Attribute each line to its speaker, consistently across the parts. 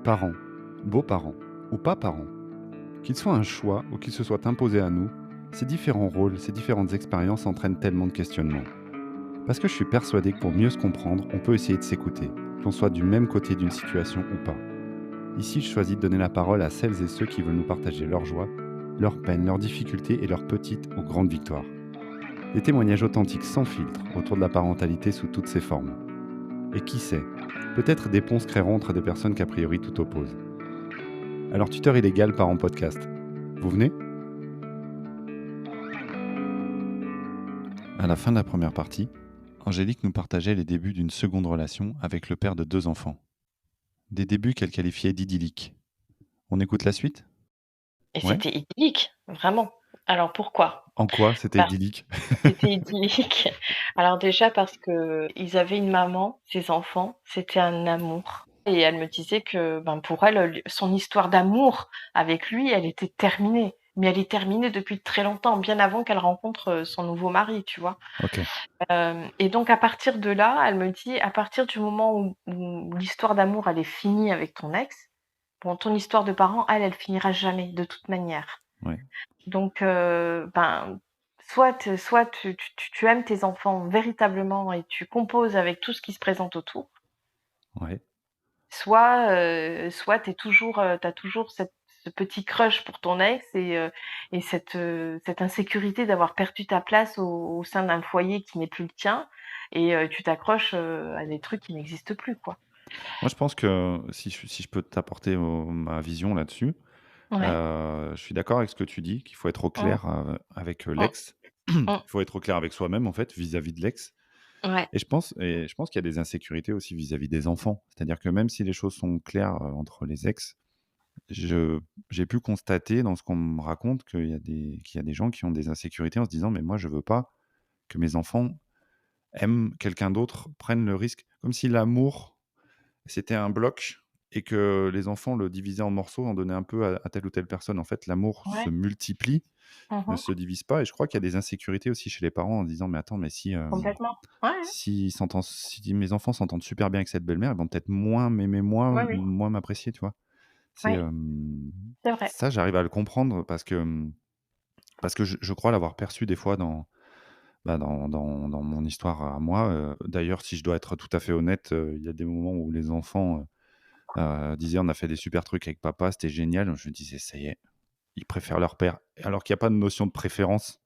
Speaker 1: Parents, beaux-parents ou pas parents, qu'ils soient un choix ou qu'ils se soient imposés à nous, ces différents rôles, ces différentes expériences entraînent tellement de questionnements. Parce que je suis persuadé que pour mieux se comprendre, on peut essayer de s'écouter, qu'on soit du même côté d'une situation ou pas. Ici, je choisis de donner la parole à celles et ceux qui veulent nous partager leurs joies, leurs peines, leurs difficultés et leurs petites ou grandes victoires. Des témoignages authentiques sans filtre autour de la parentalité sous toutes ses formes. Et qui sait, peut-être des ponts se créeront entre des personnes qu'a priori tout opposent. Alors, tuteur illégal part en podcast. Vous venez? À la fin de la première partie, Angélique nous partageait les débuts d'une seconde relation avec le père de 2 enfants. Des débuts qu'elle qualifiait d'idylliques. On écoute la suite?
Speaker 2: Et
Speaker 1: Ouais?
Speaker 2: c'était idyllique, vraiment. Alors pourquoi?
Speaker 1: En quoi c'était
Speaker 2: Parce
Speaker 1: idyllique?
Speaker 2: C'était idyllique. Alors déjà parce qu'ils avaient une maman, ses enfants, c'était un amour et elle me disait que, pour elle, son histoire d'amour avec lui, elle était terminée. Mais elle est terminée depuis très longtemps, bien avant qu'elle rencontre, son nouveau mari, tu vois?
Speaker 1: Ok.
Speaker 2: Et donc à partir de là, elle me dit: «À partir du moment où l'histoire d'amour, elle est finie avec ton ex, bon, ton histoire de parent, elle finira jamais de toute manière».
Speaker 1: Ouais.
Speaker 2: Donc, soit tu aimes tes enfants véritablement et tu composes avec tout ce qui se présente autour,
Speaker 1: Ouais.
Speaker 2: soit tu toujours, tu toujours ce petit crush pour ton ex et cette insécurité d'avoir perdu ta place au sein d'un foyer qui n'est plus le tien et tu t'accroches, à des trucs qui n'existent plus, quoi.
Speaker 1: Moi, je pense que si je peux t'apporter ma vision là-dessus,
Speaker 2: Ouais.
Speaker 1: je suis d'accord avec ce que tu dis, qu'il faut être au
Speaker 2: Mmh.
Speaker 1: clair avec
Speaker 2: Mmh.
Speaker 1: l'ex.
Speaker 2: Mmh.
Speaker 1: Il faut être au clair avec soi-même, en fait, vis-à-vis de l'ex.
Speaker 2: Ouais.
Speaker 1: Et je pense qu'il y a des insécurités aussi vis-à-vis des enfants. C'est-à-dire que même si les choses sont claires entre les ex, je j'ai pu constater dans ce qu'on me raconte qu'il y a des gens qui ont des insécurités en se disant: «Mais moi, je veux pas que mes enfants aiment quelqu'un d'autre, prennent le risque». Comme si l'amour, c'était un bloc et que les enfants le divisaient en morceaux, en donnaient un peu à telle ou telle personne. En fait, l'amour se
Speaker 2: Ouais.
Speaker 1: multiplie,
Speaker 2: Mmh
Speaker 1: ne
Speaker 2: mh.
Speaker 1: se divise pas, et je crois qu'il y a des insécurités aussi chez les parents en disant: «Mais attends, mais
Speaker 2: Complètement. Ouais, ouais.
Speaker 1: si mes enfants s'entendent super bien avec cette belle-mère, ils vont peut-être moins m'aimer, moins
Speaker 2: Oui, oui.
Speaker 1: moins m'apprécier», tu vois? C'est,
Speaker 2: Oui, c'est vrai.
Speaker 1: ça, j'arrive à le comprendre parce que je crois l'avoir perçu des fois dans mon histoire à moi. D'ailleurs, si je dois être tout à fait honnête, il y a des moments où les enfants, disaient: «On a fait des super trucs avec papa, c'était génial». Je me disais: «Ça y est, ils préfèrent leur père». Alors qu'il y a pas de notion de préférence.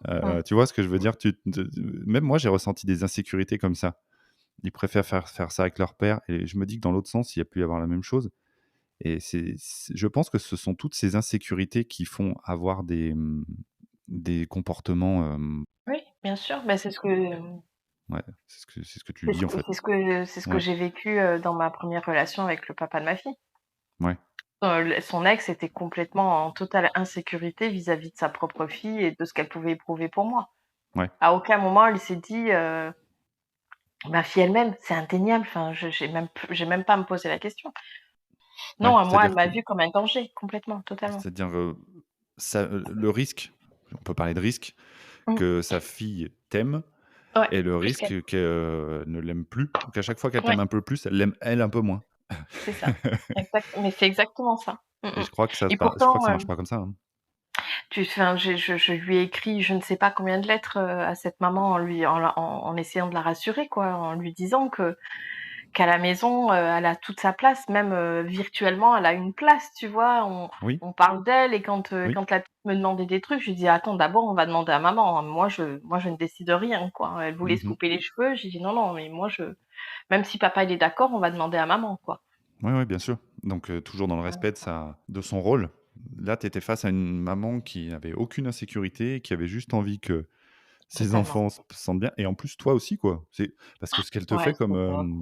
Speaker 2: Mmh.
Speaker 1: Tu vois ce que je veux dire? Même moi, j'ai ressenti des insécurités comme ça. Ils préfèrent faire ça avec leur père, et je me dis que dans l'autre sens, il y a pu y avoir la même chose, et je pense que ce sont toutes ces insécurités qui font avoir des comportements,
Speaker 2: Oui, bien sûr, c'est ce que
Speaker 1: ouais, c'est ce que tu dis, en fait.
Speaker 2: c'est ce que
Speaker 1: Ouais,
Speaker 2: j'ai vécu, dans ma première relation avec le papa de ma fille.
Speaker 1: ouais,
Speaker 2: L Son ex était complètement en totale insécurité vis-à-vis de sa propre fille et de ce qu'elle pouvait éprouver pour moi.
Speaker 1: ouais,
Speaker 2: À aucun moment elle s'est dit, ma fille elle-même, c'est indéniable, enfin je j'ai même pas à me poser la question.
Speaker 1: ouais.
Speaker 2: Non, à moi, elle m'a vue comme un danger, complètement, totalement.
Speaker 1: C'est-à-dire, ça, le risque, on peut parler de risque,
Speaker 2: Mmh.
Speaker 1: que sa fille t'aime,
Speaker 2: Ouais,
Speaker 1: et le
Speaker 2: plus qu'elle.
Speaker 1: risque qu'elle ne l'aime plus, ou qu'à chaque fois qu'elle
Speaker 2: Ouais,
Speaker 1: t'aime un peu plus, elle l'aime elle un peu moins.
Speaker 2: c'est ça. Mais c'est exactement ça.
Speaker 1: Et je crois que ça se
Speaker 2: Et
Speaker 1: pa je crois que
Speaker 2: pourtant,
Speaker 1: ça marche pas comme ça, hein.
Speaker 2: je lui ai écrit je ne sais pas combien de lettres, à cette maman en essayant de la rassurer, quoi, en lui disant qu'à la maison, elle a toute sa place, même, virtuellement, elle a une place, tu vois?
Speaker 1: Oui,
Speaker 2: On parle d'elle et
Speaker 1: oui.
Speaker 2: quand la petite me demandait des trucs, je lui dis: «Attends, d'abord, on va demander à maman, hein. Moi, je ne décide de rien, quoi». Elle voulait se
Speaker 1: Mmh.
Speaker 2: couper les cheveux, j'ai dit: «Non, non, mais moi, même si papa, il est d'accord, on va demander à maman, quoi».
Speaker 1: Ouais, ouais, bien sûr. Donc toujours dans le respect de son rôle. Là, tu étais face à une maman qui avait aucune insécurité, qui avait juste envie que ses
Speaker 2: Totalement.
Speaker 1: enfants se sentent bien, et en plus toi aussi, quoi. C'est parce que ce qu'elle te
Speaker 2: Ouais,
Speaker 1: fait comme,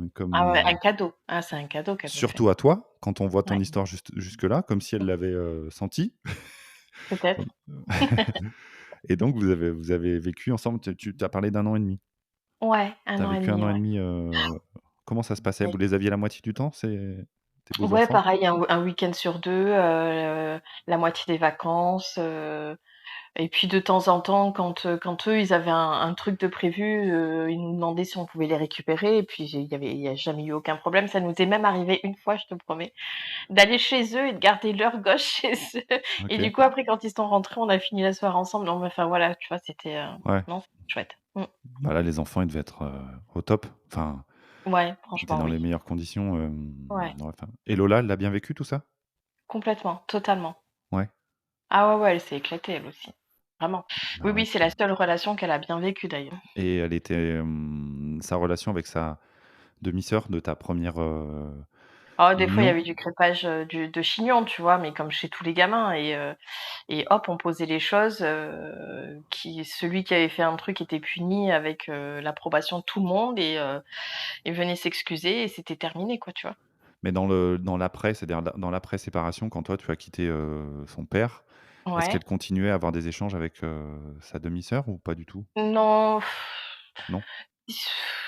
Speaker 2: c'était
Speaker 1: comme,
Speaker 2: ah ouais, un cadeau. Ah, c'est un cadeau qu'elle me fait.
Speaker 1: surtout à toi, quand on voit ton
Speaker 2: Ouais,
Speaker 1: histoire jusque-là, comme si elle l'avait, senti.
Speaker 2: peut-être.
Speaker 1: Et donc vous avez vécu ensemble, tu as parlé d'1 an et demi.
Speaker 2: Ouais,
Speaker 1: Tu
Speaker 2: 1
Speaker 1: as
Speaker 2: an et
Speaker 1: vécu un
Speaker 2: demi,
Speaker 1: an et
Speaker 2: ouais.
Speaker 1: demi, comment ça se passait?
Speaker 2: Oui.
Speaker 1: Vous les aviez la moitié du temps, tes beaux
Speaker 2: Ouais,
Speaker 1: enfants?
Speaker 2: pareil, un week-end sur 2, la moitié des vacances, Et puis de temps en temps, quand eux, ils avaient un truc de prévu, ils nous demandaient si on pouvait les récupérer et puis il y a jamais eu aucun problème. Ça nous est même arrivé une fois, je te promets, d'aller chez eux et de garder leur gosse chez eux et du
Speaker 1: OK.
Speaker 2: coup, après, quand ils sont rentrés, on a fini la soirée ensemble. Non, mais enfin, voilà, tu vois, c'était,
Speaker 1: Ouais.
Speaker 2: non, c'était chouette. Mmh.
Speaker 1: Bah, là, les enfants, ils devaient être, au top. Enfin,
Speaker 2: Ouais,
Speaker 1: ils étaient
Speaker 2: franchement,
Speaker 1: dans
Speaker 2: oui.
Speaker 1: les meilleures conditions,
Speaker 2: Ouais,
Speaker 1: ouais, enfin et Lola, elle l'a bien vécu tout ça?
Speaker 2: complètement, totalement.
Speaker 1: Ouais?
Speaker 2: Ah ouais, ouais, elle s'est éclatée, elle aussi. Vraiment. Oui,
Speaker 1: Bah, ouais,
Speaker 2: oui, c'est la
Speaker 1: puis
Speaker 2: seule relation qu'elle a bien vécue, d'ailleurs.
Speaker 1: et elle était, sa relation avec sa demi-sœur de ta première re
Speaker 2: Oh, des fois, il y
Speaker 1: union?
Speaker 2: avait du crépage, du de chignon, tu vois? Mais comme chez tous les gamins et hop, on posait les choses, qui celui qui avait fait un truc était puni avec, l'approbation de tout le monde et venait s'excuser et c'était terminé, quoi, tu vois?
Speaker 1: Mais dans l'après, c'est-à-dire dans l'après-séparation, quand toi tu as quitté, son père, est-ce
Speaker 2: Ouais.
Speaker 1: qu'elle continuait à avoir des échanges avec, sa demi-sœur ou pas du tout?
Speaker 2: Non,
Speaker 1: Non?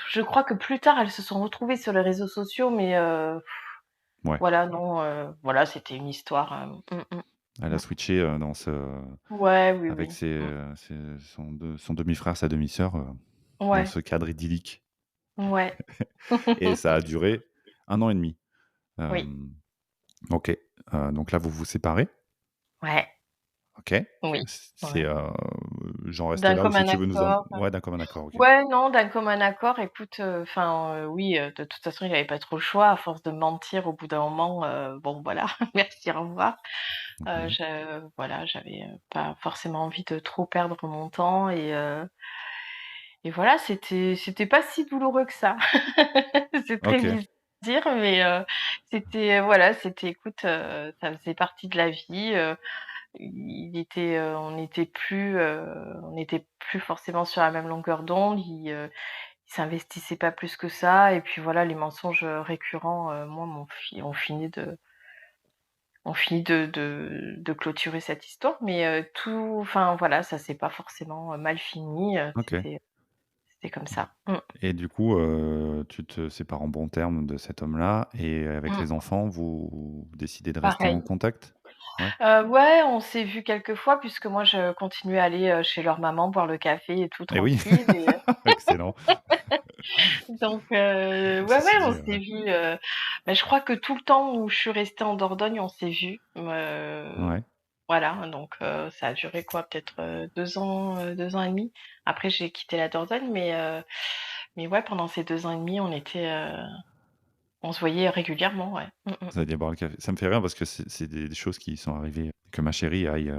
Speaker 2: je crois que plus tard, elles se sont retrouvées sur les réseaux sociaux, mais
Speaker 1: Ouais.
Speaker 2: voilà, non, voilà, c'était une histoire,
Speaker 1: Elle a
Speaker 2: mmh.
Speaker 1: switché, dans ce
Speaker 2: Ouais, oui,
Speaker 1: avec
Speaker 2: oui. Mmh.
Speaker 1: son demi-frère, sa demi-sœur, dans
Speaker 2: Ouais,
Speaker 1: ce cadre idyllique
Speaker 2: ouais.
Speaker 1: et ça a duré 1 an et demi.
Speaker 2: Oui,
Speaker 1: Hem, OK, donc là, vous vous séparez?
Speaker 2: ouais,
Speaker 1: OK.
Speaker 2: oui,
Speaker 1: C'est,
Speaker 2: ouais.
Speaker 1: j'en reste
Speaker 2: D'un
Speaker 1: là ou si
Speaker 2: commun
Speaker 1: tu veux nous en
Speaker 2: accord.
Speaker 1: ouais, d'un commun accord, OK.
Speaker 2: Ouais, non, d'un commun accord, écoute, enfin, oui, de toute façon, il avait pas trop le choix. À force de mentir, au bout d'un moment, bon, voilà, merci, au revoir.
Speaker 1: OK.
Speaker 2: Je voilà, j'avais, pas forcément envie de trop perdre mon temps et voilà, c'était pas si douloureux que ça. C'est très
Speaker 1: OK.
Speaker 2: bizarre à dire, mais c'était, voilà, c'était écoute, ça faisait partie de la vie, il était, on n'était plus forcément sur la même longueur d'onde. Il s'investissait pas plus que ça et puis voilà, les mensonges, récurrents, moi ont fini de clôturer cette histoire, mais tout enfin voilà, ça s'est pas forcément, mal fini,
Speaker 1: OK.
Speaker 2: c'était comme ça. Mmh.
Speaker 1: Et du coup, tu te sépares en bons termes de cet homme-là et avec
Speaker 2: Mmh.
Speaker 1: les enfants, vous décidez de rester en
Speaker 2: Pareil.
Speaker 1: contact? Ouais?
Speaker 2: Ouais, on s'est vus quelques fois puisque moi je continuais à aller, chez leur maman boire le café et tout
Speaker 1: Et oui,
Speaker 2: tranquille et
Speaker 1: excellent.
Speaker 2: donc ouais, ouais,
Speaker 1: Ceci
Speaker 2: on
Speaker 1: dit,
Speaker 2: s'est
Speaker 1: ouais.
Speaker 2: vus, bah, je crois que tout le temps où je suis restée en Dordogne, on s'est vus.
Speaker 1: Ouais.
Speaker 2: Voilà, donc ça a duré quoi? Peut-être, 2 ans, 2 ans et demi. Après j'ai quitté la Dordogne, mais ouais, pendant ces 2 ans et demi, on se voyait régulièrement, ouais. Mmh mh.
Speaker 1: Vous alliez boire le café. Ça me fait rire parce que c'est des choses qui sont arrivées, que ma chérie aille,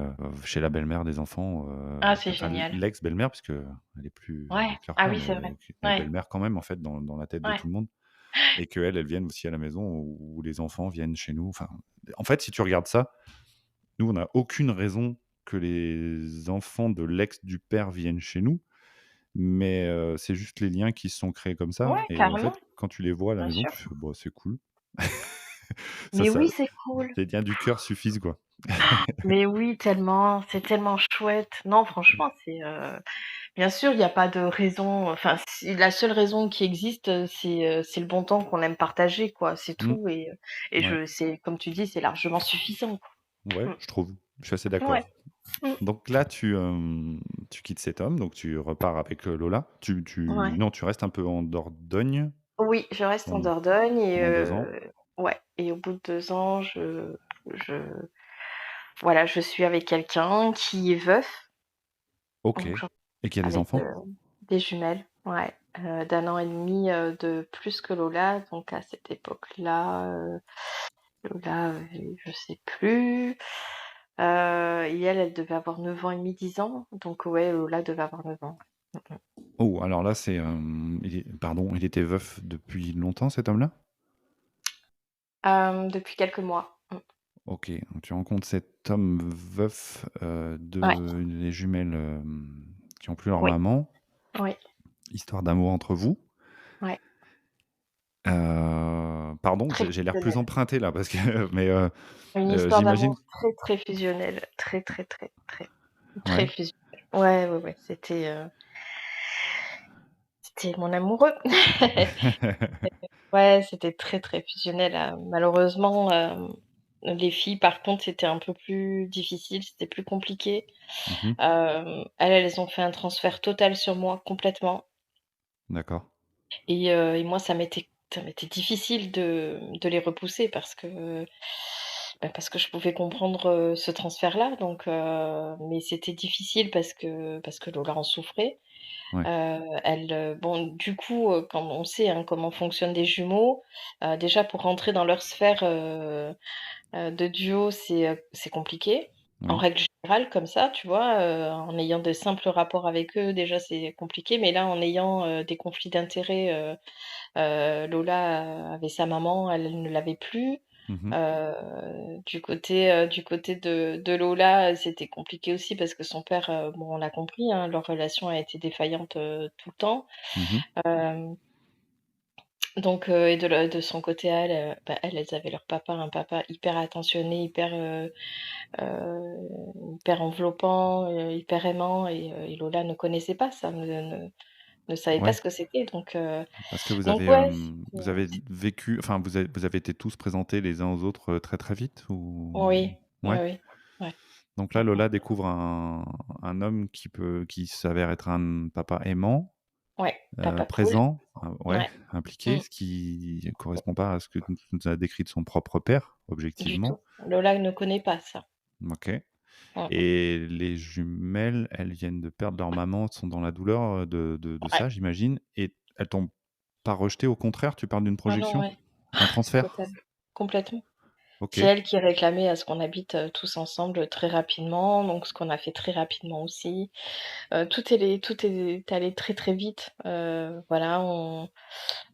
Speaker 1: chez la belle-mère des enfants,
Speaker 2: Ah, c'est
Speaker 1: enfin
Speaker 2: génial.
Speaker 1: l'ex-belle-mère puisque elle est plus
Speaker 2: Ouais.
Speaker 1: avec leur
Speaker 2: Ah
Speaker 1: père,
Speaker 2: oui, c'est
Speaker 1: mais
Speaker 2: vrai.
Speaker 1: elle est
Speaker 2: Ouais,
Speaker 1: belle-mère quand même en fait dans la tête de
Speaker 2: ouais.
Speaker 1: tout le monde et qu'elle vienne aussi à la maison où les enfants viennent chez nous. Enfin, en fait, si tu regardes ça, nous, on n'a aucune raison que les enfants de l'ex du père viennent chez nous, mais c'est juste les liens qui se sont créés comme ça
Speaker 2: Ouais,
Speaker 1: et en
Speaker 2: carrément,
Speaker 1: fait, quand tu les vois à la
Speaker 2: bien
Speaker 1: maison,
Speaker 2: sûr.
Speaker 1: tu fais: «Bah, c'est cool». Ça
Speaker 2: Mais
Speaker 1: ça
Speaker 2: oui, c'est cool.
Speaker 1: les liens du cœur suffisent, quoi.
Speaker 2: Mais oui, tellement, c'est tellement chouette. Non, franchement, bien sûr, il y a pas de raison, enfin si la seule raison qui existe, c'est le bon temps qu'on aime partager, quoi, c'est
Speaker 1: Mmh,
Speaker 2: tout et
Speaker 1: ouais,
Speaker 2: je c'est comme tu dis, c'est largement suffisant, quoi.
Speaker 1: ouais,
Speaker 2: Mmh.
Speaker 1: je trouve. Je suis assez
Speaker 2: Ouais.
Speaker 1: d'accord.
Speaker 2: Mmh.
Speaker 1: Donc là, tu quittes cet homme, donc tu repars avec, Lola.
Speaker 2: Ouais.
Speaker 1: Non, tu restes un peu en Dordogne
Speaker 2: Oui, je reste en
Speaker 1: pen
Speaker 2: Dordogne
Speaker 1: pendant 2 ans.
Speaker 2: ouais et au bout de 2 ans, je voilà, je suis avec quelqu'un qui est veuf,
Speaker 1: OK
Speaker 2: donc j'en
Speaker 1: et qui a des
Speaker 2: avec,
Speaker 1: enfants?
Speaker 2: des jumelles, ouais, d'1 an et demi, de plus que Lola, donc à cette époque-là, Lola avait je sais plus, et elle devait avoir 9 ans et demi, 10 ans, donc ouais, Lola devait avoir 9 ans. Mmh mh.
Speaker 1: Oh, alors là, c'est, il était veuf depuis longtemps, cet homme-là?
Speaker 2: Depuis quelques mois. Mmh.
Speaker 1: OK, donc tu rencontres cet homme veuf,
Speaker 2: Ouais,
Speaker 1: de les jumelles, qui ont plus leur
Speaker 2: oui,
Speaker 1: maman,
Speaker 2: oui,
Speaker 1: histoire d'amour entre vous.
Speaker 2: ouais.
Speaker 1: Pardon,
Speaker 2: Très
Speaker 1: j'ai l'air plus
Speaker 2: fusionnelle.
Speaker 1: emprunté là parce que mais
Speaker 2: Une histoire
Speaker 1: j'imagine
Speaker 2: d'amour très, très fusionnelle, très, très, très, très, très
Speaker 1: ouais.
Speaker 2: fusionnelle. Ouais, ouais, ouais, c'était mon amoureux. Ouais, c'était très, très fusionnel, malheureusement, Les filles, par contre, c'était un peu plus difficile, c'était plus compliqué.
Speaker 1: Mmh.
Speaker 2: Elles ont fait un transfert total sur moi, complètement.
Speaker 1: D'accord.
Speaker 2: Et moi, ça m'était difficile de les repousser parce que je pouvais comprendre, ce transfert-là, donc mais c'était difficile parce que Lola en souffrait.
Speaker 1: Ouais.
Speaker 2: Bon, du coup, quand on sait, hein, comment fonctionnent des jumeaux, déjà pour rentrer dans leur sphère, de duo, c'est compliqué. En
Speaker 1: Oui.
Speaker 2: règle générale comme ça, tu vois? En ayant de simples rapports avec eux, déjà, c'est compliqué, mais là, en ayant, des conflits d'intérêts, Lola avait sa maman, elle ne l'avait plus.
Speaker 1: Mmh.
Speaker 2: Du côté de Lola, c'était compliqué aussi parce que son père, bon, on l'a compris, hein, leur relation a été défaillante, tout le temps.
Speaker 1: Mmh.
Speaker 2: Hem, et de son côté à elle, elles avaient leur papa, un papa hyper attentionné, heu, hyper enveloppant, hyper aimant, et Lola ne connaissait pas ça, ne savait pas
Speaker 1: Ouais,
Speaker 2: ce que c'était,
Speaker 1: parce que vous
Speaker 2: donc
Speaker 1: avez,
Speaker 2: ouais,
Speaker 1: vous avez vécu enfin, vous avez été tous présentés les uns aux autres, très, très vite ou?
Speaker 2: oui, oui,
Speaker 1: Ouais?
Speaker 2: oui, ouais.
Speaker 1: Donc
Speaker 2: Mmh
Speaker 1: là,
Speaker 2: mh.
Speaker 1: Lola découvre un homme qui s'avère être un papa aimant,
Speaker 2: Ouais, papa poule,
Speaker 1: présent, ouais,
Speaker 2: ouais,
Speaker 1: impliqué,
Speaker 2: mmh,
Speaker 1: ce qui correspond pas à ce que tu nous as décrit de son propre père,
Speaker 2: du tout.
Speaker 1: objectivement.
Speaker 2: Lola ne connaît pas ça.
Speaker 1: OK.
Speaker 2: Mmh mh.
Speaker 1: Et les jumelles, elles viennent de perdre leur maman, sont dans la douleur, de
Speaker 2: Ouais.
Speaker 1: ça, j'imagine, et elles t'ont pas rejeté, au contraire, tu parles d'une
Speaker 2: Ah non,
Speaker 1: projection?
Speaker 2: ouais,
Speaker 1: Un transfert?
Speaker 2: total, complètement. C'est
Speaker 1: OK,
Speaker 2: elle qui réclamait à ce qu'on habite, tous ensemble très rapidement, donc ce qu'on a fait très rapidement aussi. Tout est allé très, très vite. Voilà, on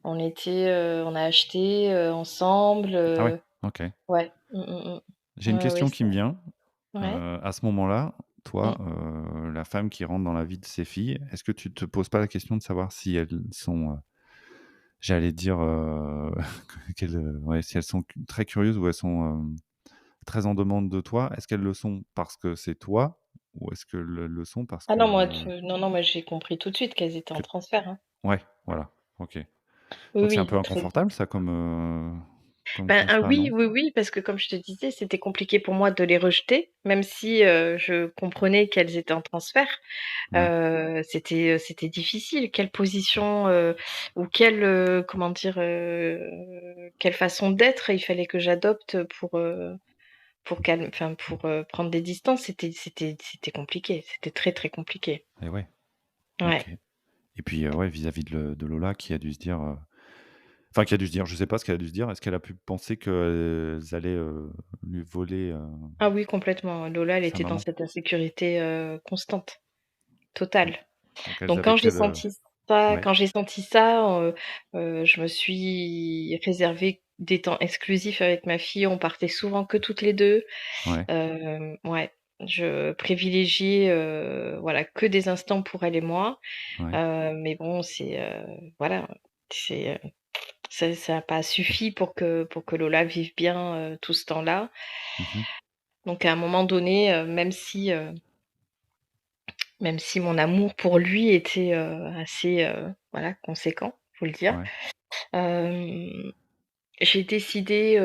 Speaker 2: a acheté, ensemble,
Speaker 1: ah ouais, OK.
Speaker 2: ouais. Mmh, mmh, mmh.
Speaker 1: J'ai une
Speaker 2: Ouais, ouais,
Speaker 1: question qui me vient,
Speaker 2: ouais.
Speaker 1: à ce moment-là, toi,
Speaker 2: Mmh.
Speaker 1: la femme qui rentre dans la vie de ses filles, est-ce que tu te poses pas la question de savoir si elles sont, j'allais dire, ouais, si elles sont très curieuses ou elles sont, très en demande de toi? Est-ce qu'elles le sont parce que c'est toi ou est-ce qu'elles le sont parce
Speaker 2: Ah
Speaker 1: que,
Speaker 2: non, moi j'ai compris tout de suite qu'elles étaient en
Speaker 1: que
Speaker 2: transfert, hein.
Speaker 1: ouais, voilà, OK.
Speaker 2: Oui,
Speaker 1: Donc c'est un
Speaker 2: oui,
Speaker 1: peu
Speaker 2: très
Speaker 1: inconfortable ça comme, comme
Speaker 2: Ben,
Speaker 1: constat,
Speaker 2: oui,
Speaker 1: non?
Speaker 2: oui, oui, parce que comme je te disais, c'était compliqué pour moi de les rejeter, même si, je comprenais qu'elles étaient en transfert.
Speaker 1: Ouais.
Speaker 2: C'était difficile. Quelle position, ou comment dire? Quelle façon d'être il fallait que j'adopte pour prendre des distances. C'était compliqué, c'était très, très compliqué.
Speaker 1: Et ouais,
Speaker 2: Ouais.
Speaker 1: OK. Et puis, ouais, vis-à-vis de Lola qui a dû se dire, enfin qui a dû se dire, je sais pas ce qu'elle a dû se dire. Est-ce qu'elle a pu penser qu'elles allaient, lui voler,
Speaker 2: Ah oui, complètement. Lola, elle
Speaker 1: sa
Speaker 2: était dans
Speaker 1: maman?
Speaker 2: cette insécurité, constante, totale.
Speaker 1: Donc elles
Speaker 2: Donc
Speaker 1: avaient quel, ouais,
Speaker 2: quand j'ai senti ça, je me suis réservé des temps exclusifs avec ma fille. On partait souvent que toutes les 2.
Speaker 1: ouais,
Speaker 2: Ouais, je privilégiais, voilà, que des instants pour elle et moi.
Speaker 1: ouais.
Speaker 2: Mais bon, voilà, c'est, ça a pas suffi pour que Lola vive bien, tout ce temps-là.
Speaker 1: Mmh.
Speaker 2: Donc à un moment donné, même si mon amour pour lui était, assez, voilà, conséquent, faut le dire.
Speaker 1: Ouais,
Speaker 2: Hem, j'ai décidé,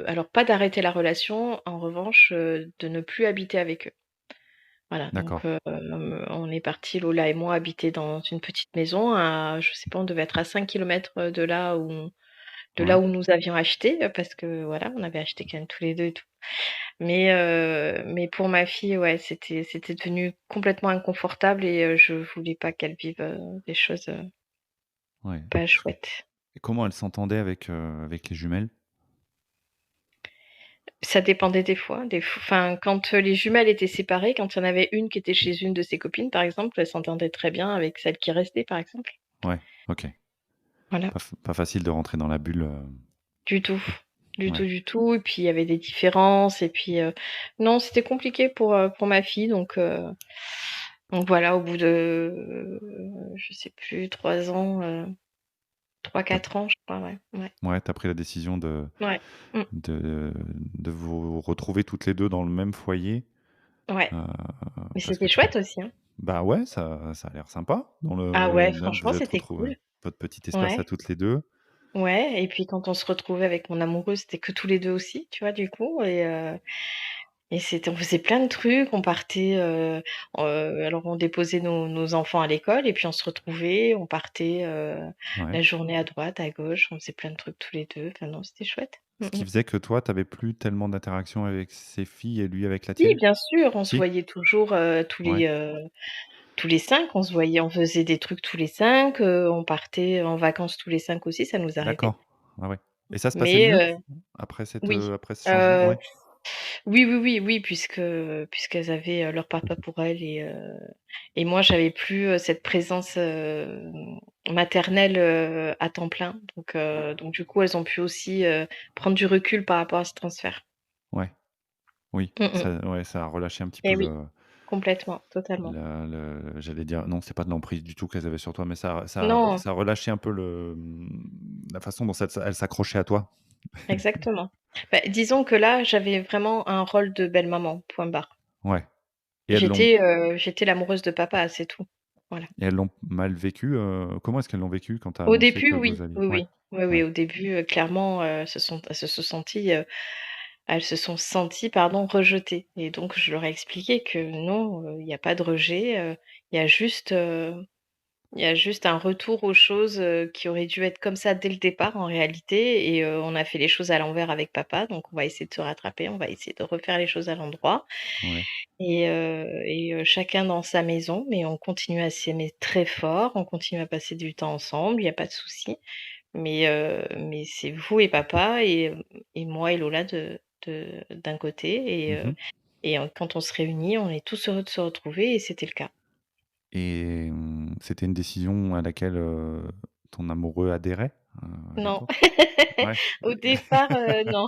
Speaker 2: alors pas d'arrêter la relation, en revanche, de ne plus habiter avec eux. Voilà, donc
Speaker 1: d'accord.
Speaker 2: on est partis, Lola et moi, habiter dans une petite maison à, je sais pas, on devait être à 5 kilomètres de là
Speaker 1: Ouais.
Speaker 2: où nous avions acheté, parce que voilà, on avait acheté quand même tous les 2 et tout. Mais pour ma fille, ouais, c'était devenu complètement inconfortable, et je voulais pas qu'elle vive, des choses,
Speaker 1: Ouais.
Speaker 2: pas chouettes.
Speaker 1: Et comment elle s'entendait avec les jumelles?
Speaker 2: Ça dépendait des fois, enfin, quand, les jumelles étaient séparées, quand il y en avait une qui était chez une de ses copines, par exemple, elle s'entendait très bien avec celle qui restait, par exemple.
Speaker 1: Ouais, OK.
Speaker 2: Voilà,
Speaker 1: Pas facile de rentrer dans la bulle,
Speaker 2: du tout, du tout,
Speaker 1: ouais.
Speaker 2: du tout, et puis il y avait des différences, et puis, non, c'était compliqué pour ma fille, donc voilà, au bout de, je sais plus, 3 ans,
Speaker 1: Tu
Speaker 2: 3-4 ans, je crois, ouais, ouais,
Speaker 1: Ouais, tu as pris la décision
Speaker 2: ouais, mmh,
Speaker 1: de vous retrouver toutes les 2 dans le même foyer,
Speaker 2: ouais,
Speaker 1: heu,
Speaker 2: mais
Speaker 1: parce que
Speaker 2: c'était
Speaker 1: tu
Speaker 2: chouette aussi, hein.
Speaker 1: bah, ouais, ça a l'air sympa
Speaker 2: Ah ouais,
Speaker 1: de
Speaker 2: franchement,
Speaker 1: vous être
Speaker 2: c'était
Speaker 1: retrouvés,
Speaker 2: cool.
Speaker 1: votre petit espace
Speaker 2: Ouais,
Speaker 1: à toutes les 2.
Speaker 2: Ouais, et puis quand on se retrouvait avec mon amoureux, c'était que tous les 2 aussi, tu vois, du coup, et c'était on faisait plein de trucs, on partait, alors on déposait nos enfants à l'école et puis on se retrouvait, on partait,
Speaker 1: Ouais.
Speaker 2: la journée à droite, à gauche, on faisait plein de trucs tous les 2. Enfin non, c'était chouette.
Speaker 1: Ce qui faisait que toi, tu avais plus tellement d'interaction avec ses filles et lui avec la
Speaker 2: Si,
Speaker 1: tienne?
Speaker 2: bien sûr, on se
Speaker 1: Si?
Speaker 2: voyait toujours,
Speaker 1: Ouais.
Speaker 2: tous les 5, on se voyait, on faisait des trucs tous les 5, on partait en vacances tous les 5 aussi, ça nous arrivait.
Speaker 1: D'accord. Ah ouais. Et ça se passait
Speaker 2: Mais
Speaker 1: mieux
Speaker 2: oui,
Speaker 1: après ce changement?
Speaker 2: heu
Speaker 1: Ouais.
Speaker 2: oui, oui, oui, oui, puisqu'elles avaient, leur papa pour elles et moi j'avais plus, cette présence, maternelle, à temps plein. Donc du coup, elles ont pu aussi, prendre du recul par rapport à ce transfert.
Speaker 1: Ouais. Oui.
Speaker 2: Mmh mh.
Speaker 1: Ça a relâché un petit peu
Speaker 2: Et oui, complètement, totalement.
Speaker 1: j'allais dire non, c'est pas de l'emprise du tout qu'elles avaient sur toi, mais
Speaker 2: Non,
Speaker 1: ça a relâché un peu la façon dont elles s'accrochaient à toi.
Speaker 2: exactement. Bah, disons que là, j'avais vraiment un rôle de belle-maman, point barre.
Speaker 1: Ouais. Et elles l'ont
Speaker 2: J'étais l'amoureuse de papa, c'est tout. Voilà.
Speaker 1: et elles l'ont mal vécu, comment est-ce qu'elles l'ont vécu quand tu as
Speaker 2: Au
Speaker 1: annoncé
Speaker 2: début,
Speaker 1: que vous
Speaker 2: oui,
Speaker 1: alliez
Speaker 2: oui,
Speaker 1: ouais,
Speaker 2: oui. Oui, oui,
Speaker 1: ouais,
Speaker 2: au début, clairement, elles se sont senties, pardon, rejetées et donc je leur ai expliqué que non, il y a pas de rejet, il y a juste, il y a juste un retour aux choses, qui auraient dû être comme ça dès le départ en réalité et on a fait les choses à l'envers avec papa, donc on va essayer de se rattraper, on va essayer de refaire les choses à l'endroit
Speaker 1: ouais.
Speaker 2: chacun dans sa maison, mais on continue à s'aimer très fort, on continue à passer du temps ensemble, il y a pas de souci. Mais c'est vous et papa et moi et Lola d'un côté
Speaker 1: Mmh mh.
Speaker 2: quand on se réunit, on est tous heureux de se retrouver et c'était le cas.
Speaker 1: Et c'était une décision à laquelle, ton amoureux adhérait, à
Speaker 2: Non,
Speaker 1: l'époque? Ouais.
Speaker 2: au départ, non.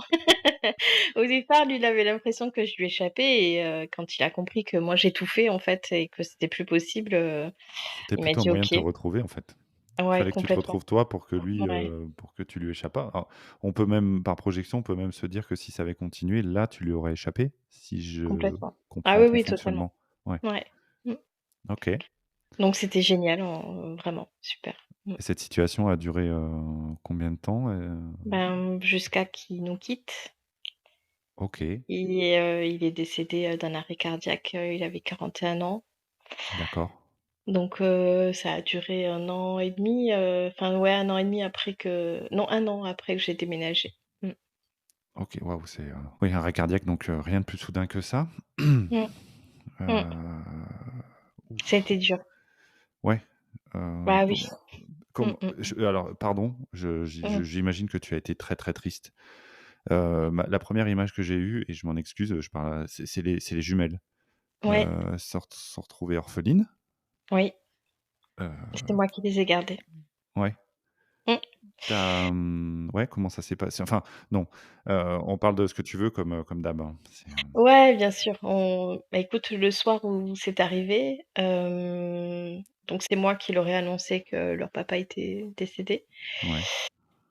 Speaker 2: Au départ, lui, il avait l'impression que je lui échappais quand il a compris que moi j'étouffais en fait et que c'était plus possible,
Speaker 1: C'était
Speaker 2: il m'a
Speaker 1: plutôt un
Speaker 2: dit:
Speaker 1: moyen de
Speaker 2: «OK».
Speaker 1: te retrouver, en fait. Il
Speaker 2: Ouais,
Speaker 1: fallait que tu te
Speaker 2: complètement.
Speaker 1: retrouves toi pour que lui,
Speaker 2: Ouais,
Speaker 1: pour que tu lui échappes pas. Alors, on peut même par projection, on peut même se dire que si ça avait continué, là, tu lui aurais échappé, si je
Speaker 2: complètement. Ah
Speaker 1: comprends
Speaker 2: oui,
Speaker 1: ton
Speaker 2: oui, totalement.
Speaker 1: fonctionnement. Ouais,
Speaker 2: Ouais. Mmh.
Speaker 1: OK.
Speaker 2: Donc c'était génial, vraiment super. Mmh.
Speaker 1: Et cette situation a duré, combien de temps,
Speaker 2: Ben, jusqu'à qu'il nous quitte.
Speaker 1: OK,
Speaker 2: Il est décédé, d'un arrêt cardiaque, il avait 41 ans.
Speaker 1: d'accord.
Speaker 2: Donc ça a duré 1 an et demi, enfin ouais 1 an et demi après que non 1 an après que j'ai déménagé. Mmh.
Speaker 1: OK, waouh, c'est, oui, un arrêt cardiaque, donc rien de plus soudain que ça.
Speaker 2: Mmh. Mmh. Ça a
Speaker 1: Ouf,
Speaker 2: été dur.
Speaker 1: ouais,
Speaker 2: Bah oui.
Speaker 1: com
Speaker 2: Mmh,
Speaker 1: comme
Speaker 2: mmh, mmh.
Speaker 1: alors pardon,
Speaker 2: Mmh.
Speaker 1: j'imagine que tu as été très, très triste. La première image que j'ai eue et je m'en excuse, je parle c'est les jumelles,
Speaker 2: Ouais,
Speaker 1: se retrouver orphelines,
Speaker 2: oui,
Speaker 1: heu,
Speaker 2: c'est moi qui les ai gardés.
Speaker 1: ouais.
Speaker 2: Mmh.
Speaker 1: Ouais, comment ça s'est passé? Enfin, non, on parle de ce que tu veux comme d'hab, hein.
Speaker 2: Ouais, bien sûr. Bah, écoute, le soir où c'est arrivé, donc c'est moi qui leur ai annoncé que leur papa était décédé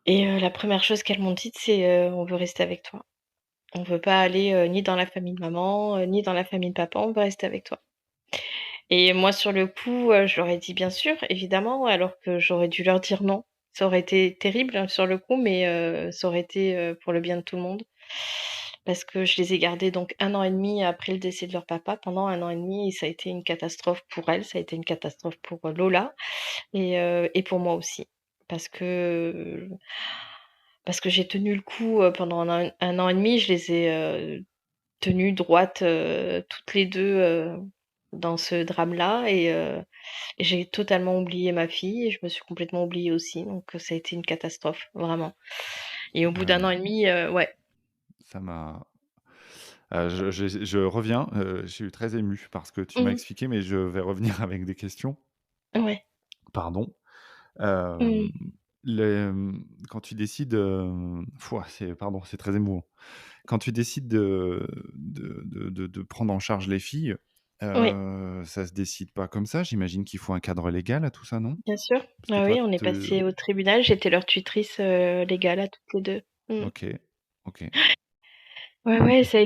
Speaker 1: Ouais,
Speaker 2: la première chose qu'elles m'ont dite, c'est, «On veut rester avec toi. On veut pas aller, ni dans la famille de maman, ni dans la famille de papa, on veut rester avec toi». Et moi, sur le coup, je leur ai dit: «Bien sûr, évidemment», alors que j'aurais dû leur dire non. Ça aurait été terrible, hein, sur le coup, mais ça aurait été, pour le bien de tout le monde. Parce que je les ai gardées donc 1 an et demi après le décès de leur papa. Pendant 1 an et demi et ça a été une catastrophe pour elles, ça a été une catastrophe pour, Lola et pour moi aussi. Parce que parce que j'ai tenu le coup, pendant 1 an et demi, je les ai, tenues droites, toutes les 2 dans ce drame-là et j'ai totalement oublié ma fille et je me suis complètement oubliée aussi, donc ça a été une catastrophe, vraiment. Et au bout d'1 an et demi, ouais.
Speaker 1: ça m'a je reviens, je suis très ému par ce que tu m'as
Speaker 2: Mmh.
Speaker 1: expliqué, mais je vais revenir avec des questions.
Speaker 2: Ouais.
Speaker 1: Pardon.
Speaker 2: Mmh.
Speaker 1: Hem, quand tu décides, c'est pardon, c'est très émouvant. Quand tu décides de prendre en charge les filles,
Speaker 2: Oui,
Speaker 1: ça se décide pas comme ça? J'imagine qu'il faut un cadre légal à tout ça, non?
Speaker 2: bien sûr.
Speaker 1: Parce que
Speaker 2: Ah
Speaker 1: toi,
Speaker 2: oui, on est passé au tribunal, j'étais leur tutrice, légale à toutes les 2. Mmh.
Speaker 1: OK, OK.
Speaker 2: Ouais, ouais, ça a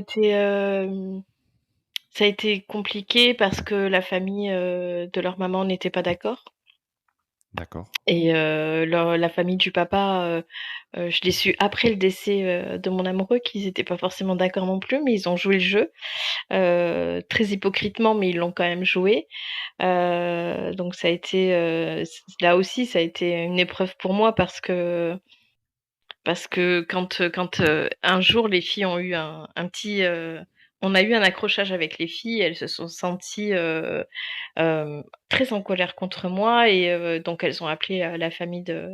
Speaker 2: été compliqué parce que la famille, de leur maman n'était pas d'accord.
Speaker 1: D'accord.
Speaker 2: et la famille du papa, je l'ai su après le décès, de mon amoureux qu'ils étaient pas forcément d'accord non plus, mais ils ont joué le jeu, très hypocritement, mais ils l'ont quand même joué. Donc ça a été, là aussi, ça a été une épreuve pour moi parce que quand un jour les filles ont eu un petit, on a eu un accrochage avec les filles, elles se sont senties, très en colère contre moi et donc elles ont appelé, la famille de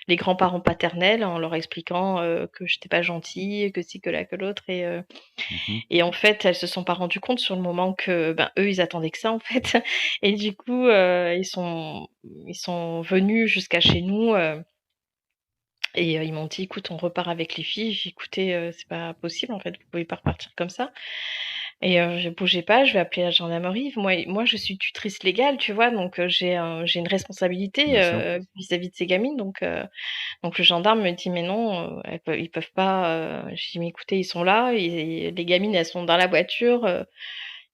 Speaker 2: les grands-parents paternels en leur expliquant, que j'étais pas gentille, que ci, que là, que l'autre
Speaker 1: Mmh.
Speaker 2: et en fait, elles se sont pas rendues compte sur le moment que, ben, eux, ils attendaient que ça, en fait et du coup, ils sont venus jusqu'à chez nous, et ils m'ont dit: «Écoute, on repart avec les filles». J'ai dit: «Écoutez, c'est pas possible, en fait, vous pouvez pas repartir comme ça» et je bougeais pas, je vais appeler la gendarmerie. Moi, je suis tutrice légale, tu vois? Donc j'ai une responsabilité,
Speaker 1: Bien sûr.
Speaker 2: vis-à-vis de ces gamines donc le gendarme me dit: «Mais non, ils peuvent pas», j'ai dit: «Mais écoutez, ils sont là et les gamines, elles sont dans la voiture»,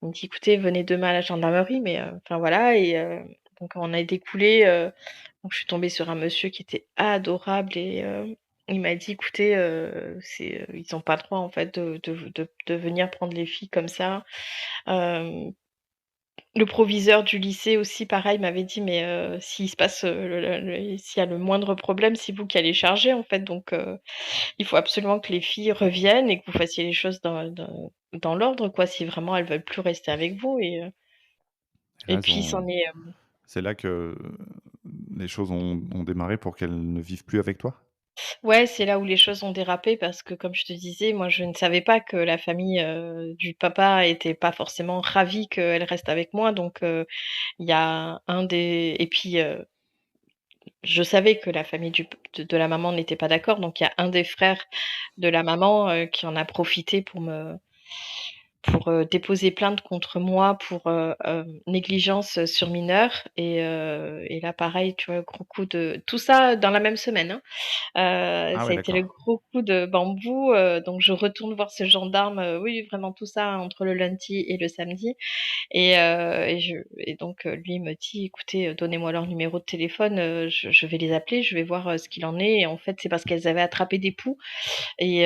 Speaker 2: il me dit: «Écoutez, venez demain à la gendarmerie», mais enfin voilà et donc on a découlé, donc je suis tombée sur un monsieur qui était adorable et il m'a dit: «Écoutez, ils ont pas le droit en fait de venir prendre les filles comme ça». Hem, le proviseur du lycée aussi pareil m'avait dit: «Mais s'il se passe, s'il y a le moindre problème, c'est vous qui allez charger en fait donc il faut absolument que les filles reviennent et que vous fassiez les choses dans l'ordre quoi, si vraiment elles veulent plus rester avec vous»
Speaker 1: Et là,
Speaker 2: et
Speaker 1: elles
Speaker 2: puis
Speaker 1: ont
Speaker 2: c'en est,
Speaker 1: c'est là que les choses ont démarré pour qu'elles ne vivent plus avec toi?
Speaker 2: ouais, c'est là où les choses ont dérapé parce que comme je te disais, moi je ne savais pas que la famille, du papa était pas forcément ravie qu'elle reste avec moi donc il y a un des et puis, je savais que la famille de la maman n'était pas d'accord donc il y a un des frères de la maman, qui en a profité pour déposer plainte contre moi pour, négligence, sur mineur et là pareil, tu vois, gros coup de tout ça dans la même semaine, hein.
Speaker 1: Ah
Speaker 2: Ça
Speaker 1: ouais,
Speaker 2: a été le
Speaker 1: d'accord.
Speaker 2: gros coup de bambou, donc je retourne voir ce gendarme, oui, vraiment tout ça entre le lundi et le samedi et donc lui il me dit: «Écoutez, donnez-moi leur numéro de téléphone, je vais les appeler, je vais voir, ce qu'il en est» et en fait, c'est parce qu'elles avaient attrapé des poux et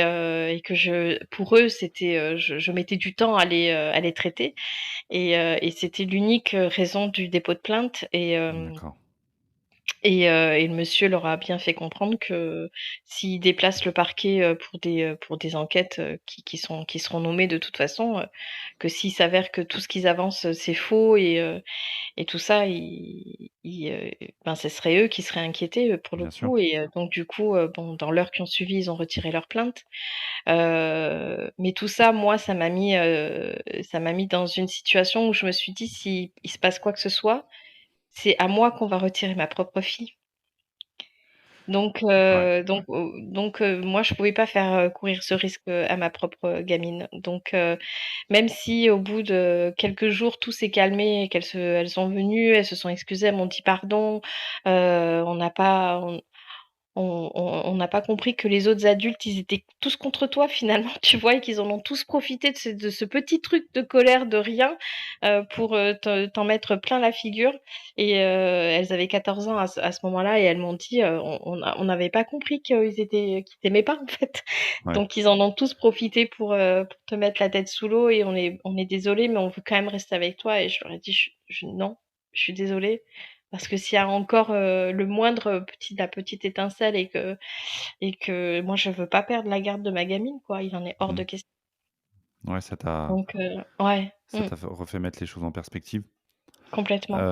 Speaker 2: que pour eux, c'était, je mettais du temps à les traiter et c'était l'unique, raison du dépôt de plainte
Speaker 1: D'accord.
Speaker 2: et le monsieur leur a bien fait comprendre que s'il déplace le parquet, pour des enquêtes, qui seront nommées de toute façon, que s'il s'avère que tout ce qu'ils avancent, c'est faux et tout ça, ben, ce serait eux qui seraient inquiétés, pour le
Speaker 1: Bien sûr.
Speaker 2: coup et donc du coup, bon, dans l'heure qui ont suivi, ils ont retiré leur plainte. Mais tout ça, moi, ça m'a mis dans une situation où je me suis dit: «Si il se passe quoi que ce soit, c'est à moi qu'on va retirer ma propre fille».
Speaker 1: Ouais.
Speaker 2: Moi, je pouvais pas faire, courir ce risque, à ma propre, gamine. Donc même si au bout de quelques jours, tout s'est calmé et elles sont venues, elles se sont excusées, elles m'ont dit: «Pardon, on n'a pas on n'a pas compris que les autres adultes, ils étaient tous contre toi finalement, tu vois? Et qu'ils en ont tous profité de ce petit truc de colère de rien, pour, t'en mettre plein la figure et elles avaient 14 ans à ce moment-là et elles m'ont dit, on n'avait pas compris qu'ils t'aimaient pas en fait.
Speaker 1: Ouais.
Speaker 2: Donc ils en ont tous profité pour te mettre la tête sous l'eau et on est désolés, mais on veut quand même rester avec toi» et je leur ai dit: «Je non, je suis désolée, parce que s'il y a encore, le moindre la petite étincelle et que moi je veux pas perdre la garde de ma gamine quoi, il en est hors
Speaker 1: Mmh.
Speaker 2: de question.
Speaker 1: Ouais,
Speaker 2: Donc ouais,
Speaker 1: ça t'a refait mettre les choses en perspective.
Speaker 2: complètement.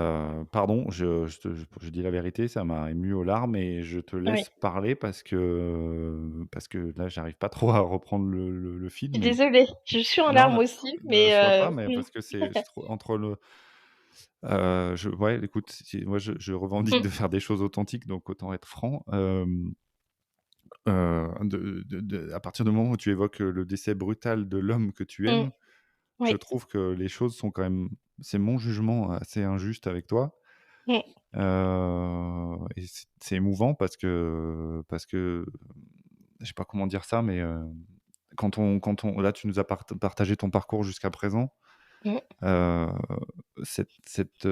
Speaker 1: Pardon, je dis la vérité, ça m'a ému aux larmes et je te
Speaker 2: Oui.
Speaker 1: laisse parler parce que là, j'arrive pas trop à reprendre le fil,
Speaker 2: Je suis
Speaker 1: mais
Speaker 2: désolée, je suis en larmes
Speaker 1: non,
Speaker 2: aussi, mais
Speaker 1: je vois pas, mais parce que c'est trop entre le ouais, écoute, si moi, je revendique
Speaker 2: mmh,
Speaker 1: de faire des choses authentiques, donc autant être franc. À partir du moment où tu évoques, le décès brutal de l'homme que tu
Speaker 2: mmh,
Speaker 1: aimes, je
Speaker 2: oui,
Speaker 1: trouve que les choses sont quand même c'est mon jugement assez injuste avec toi.
Speaker 2: mmh,
Speaker 1: Et c'est émouvant parce que je sais pas comment dire ça, mais quand on là, tu nous as partagé ton parcours jusqu'à présent.
Speaker 2: Mmh.
Speaker 1: Heu, cette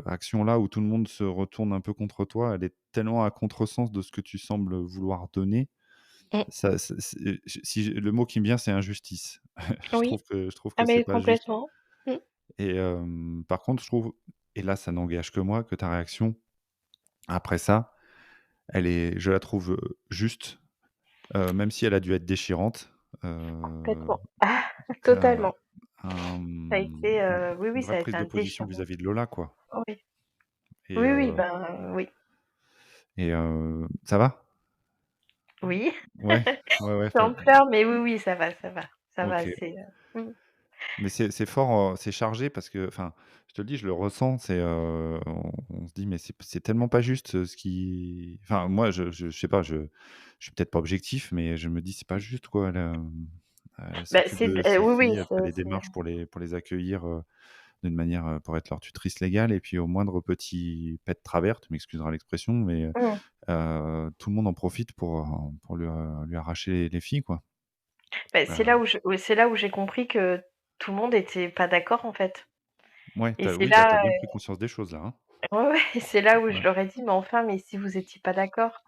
Speaker 1: action-là où tout le monde se retourne un peu contre toi, elle est tellement à contresens de ce que tu sembles vouloir donner.
Speaker 2: Mmh.
Speaker 1: Ça c'est si le mot qui me vient, c'est injustice.
Speaker 2: Oui.
Speaker 1: Je trouve
Speaker 2: Ah
Speaker 1: que c'est
Speaker 2: mais
Speaker 1: pas juste
Speaker 2: complètement. Mmh.
Speaker 1: et par contre, je trouve et là, ça n'engage que moi, que ta réaction après ça, je la trouve, juste, même si elle a dû être déchirante. Heu,
Speaker 2: Complètement.
Speaker 1: c'est un
Speaker 2: Totalement.
Speaker 1: un,
Speaker 2: Ça a été, oui,
Speaker 1: une
Speaker 2: oui,
Speaker 1: vraie
Speaker 2: ça a
Speaker 1: prise
Speaker 2: été
Speaker 1: de
Speaker 2: un
Speaker 1: position
Speaker 2: déchirement.
Speaker 1: vis-à-vis de Lola, quoi
Speaker 2: Oui.
Speaker 1: et
Speaker 2: Oui, oui, ben, oui.
Speaker 1: ça va?
Speaker 2: Oui.
Speaker 1: Ouais, ouais, ouais,
Speaker 2: J'en pleure, mais oui, oui, ça va, ça va. Ça va,
Speaker 1: OK.
Speaker 2: mmh.
Speaker 1: Mais c'est fort, c'est chargé parce que enfin, je te le dis, je le ressens, on se dit: «Mais c'est tellement pas juste, ce qui» enfin moi je sais pas, je suis peut-être pas objectif, mais je me dis: «C'est pas juste quoi, elle
Speaker 2: Bah,
Speaker 1: s'occupe de ses
Speaker 2: oui, oui,
Speaker 1: filles, elle fait les démarches pour les accueillir, d'une manière, pour être leur tutrice légale et puis au moindre petit pet de travers, tu m'excuseras l'expression, mais
Speaker 2: mmh.
Speaker 1: tout le monde en profite pour lui arracher les filles quoi».
Speaker 2: Bah, c'est là
Speaker 1: Heu,
Speaker 2: où oui, c'est là où j'ai compris que tout le monde était pas d'accord, en fait
Speaker 1: ouais,
Speaker 2: et c'est
Speaker 1: oui, tu
Speaker 2: là,
Speaker 1: bien pris conscience des choses là, hein?
Speaker 2: ouais, ouais, c'est là où je
Speaker 1: Ouais.
Speaker 2: leur ai dit: «Mais enfin, mais si vous étiez pas d'accord,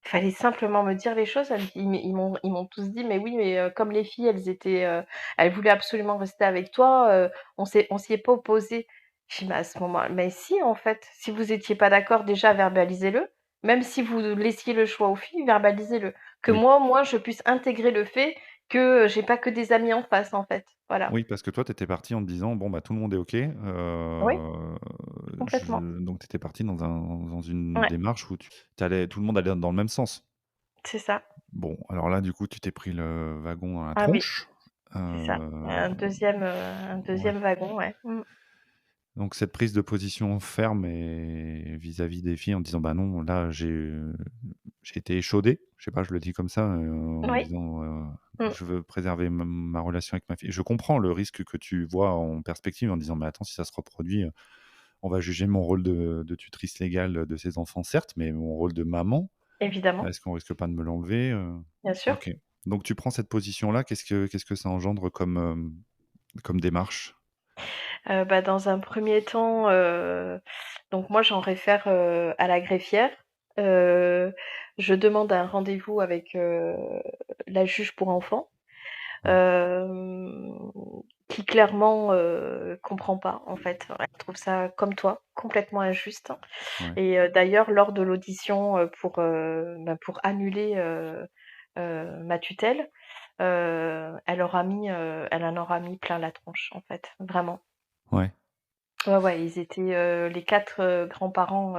Speaker 2: il fallait simplement me dire les choses». Ils m'ont tous dit: «Mais oui, mais comme les filles, elles voulaient absolument rester avec toi, on s'y est pas opposé». Je dis: «Mais à ce moment mais si, en fait, si vous étiez pas d'accord, déjà verbalisez-le. Même si vous laissiez le choix aux filles, verbalisez-le. Que
Speaker 1: Oui.
Speaker 2: moi, je puisse intégrer le fait que, j'ai pas que des amis en face, en fait». Voilà.
Speaker 1: Oui, parce que toi, tu étais parti en te disant: «Bon, bah, tout le monde est OK».
Speaker 2: Oui, complètement.
Speaker 1: Donc tu étais parti dans une
Speaker 2: Ouais,
Speaker 1: démarche où tout le monde allait dans le même sens.
Speaker 2: c'est ça.
Speaker 1: Bon, alors là, du coup, tu t'es pris le wagon à la
Speaker 2: Ah oui,
Speaker 1: tronche.
Speaker 2: c'est ça.
Speaker 1: Heu,
Speaker 2: Un
Speaker 1: ouais,
Speaker 2: 2e wagon, ouais. Mmh.
Speaker 1: donc cette prise de position ferme et vis-à-vis des filles en disant: «Bah, non, là, j'ai été échaudé». Je sais pas, je le dis comme ça, en
Speaker 2: Oui.
Speaker 1: disant,
Speaker 2: Mmh.
Speaker 1: «Je veux préserver ma relation avec ma fille». Je comprends le risque que tu vois en perspective en disant: «Mais attends, si ça se reproduit, on va juger mon rôle de tutrice légale de ces enfants, certes, mais mon rôle de maman,
Speaker 2: Évidemment,
Speaker 1: est-ce qu'on risque pas de me l'enlever?»
Speaker 2: bien sûr.
Speaker 1: OK. Donc tu prends cette position-là, qu'est-ce que ça engendre comme démarche?
Speaker 2: Bah, dans un premier temps, donc moi j'en réfère, à la greffière. Heu, je demande un rendez-vous avec, la juge pour enfants,
Speaker 1: Ouais,
Speaker 2: hem, qui clairement, comprend pas en fait. Elle trouve ça comme toi, complètement injuste
Speaker 1: ouais,
Speaker 2: et d'ailleurs lors de l'audition, pour annuler, ma tutelle, elle en aura mis plein la tronche en fait, vraiment.
Speaker 1: ouais,
Speaker 2: Ouais, ouais, ils étaient, les 4 grands-parents,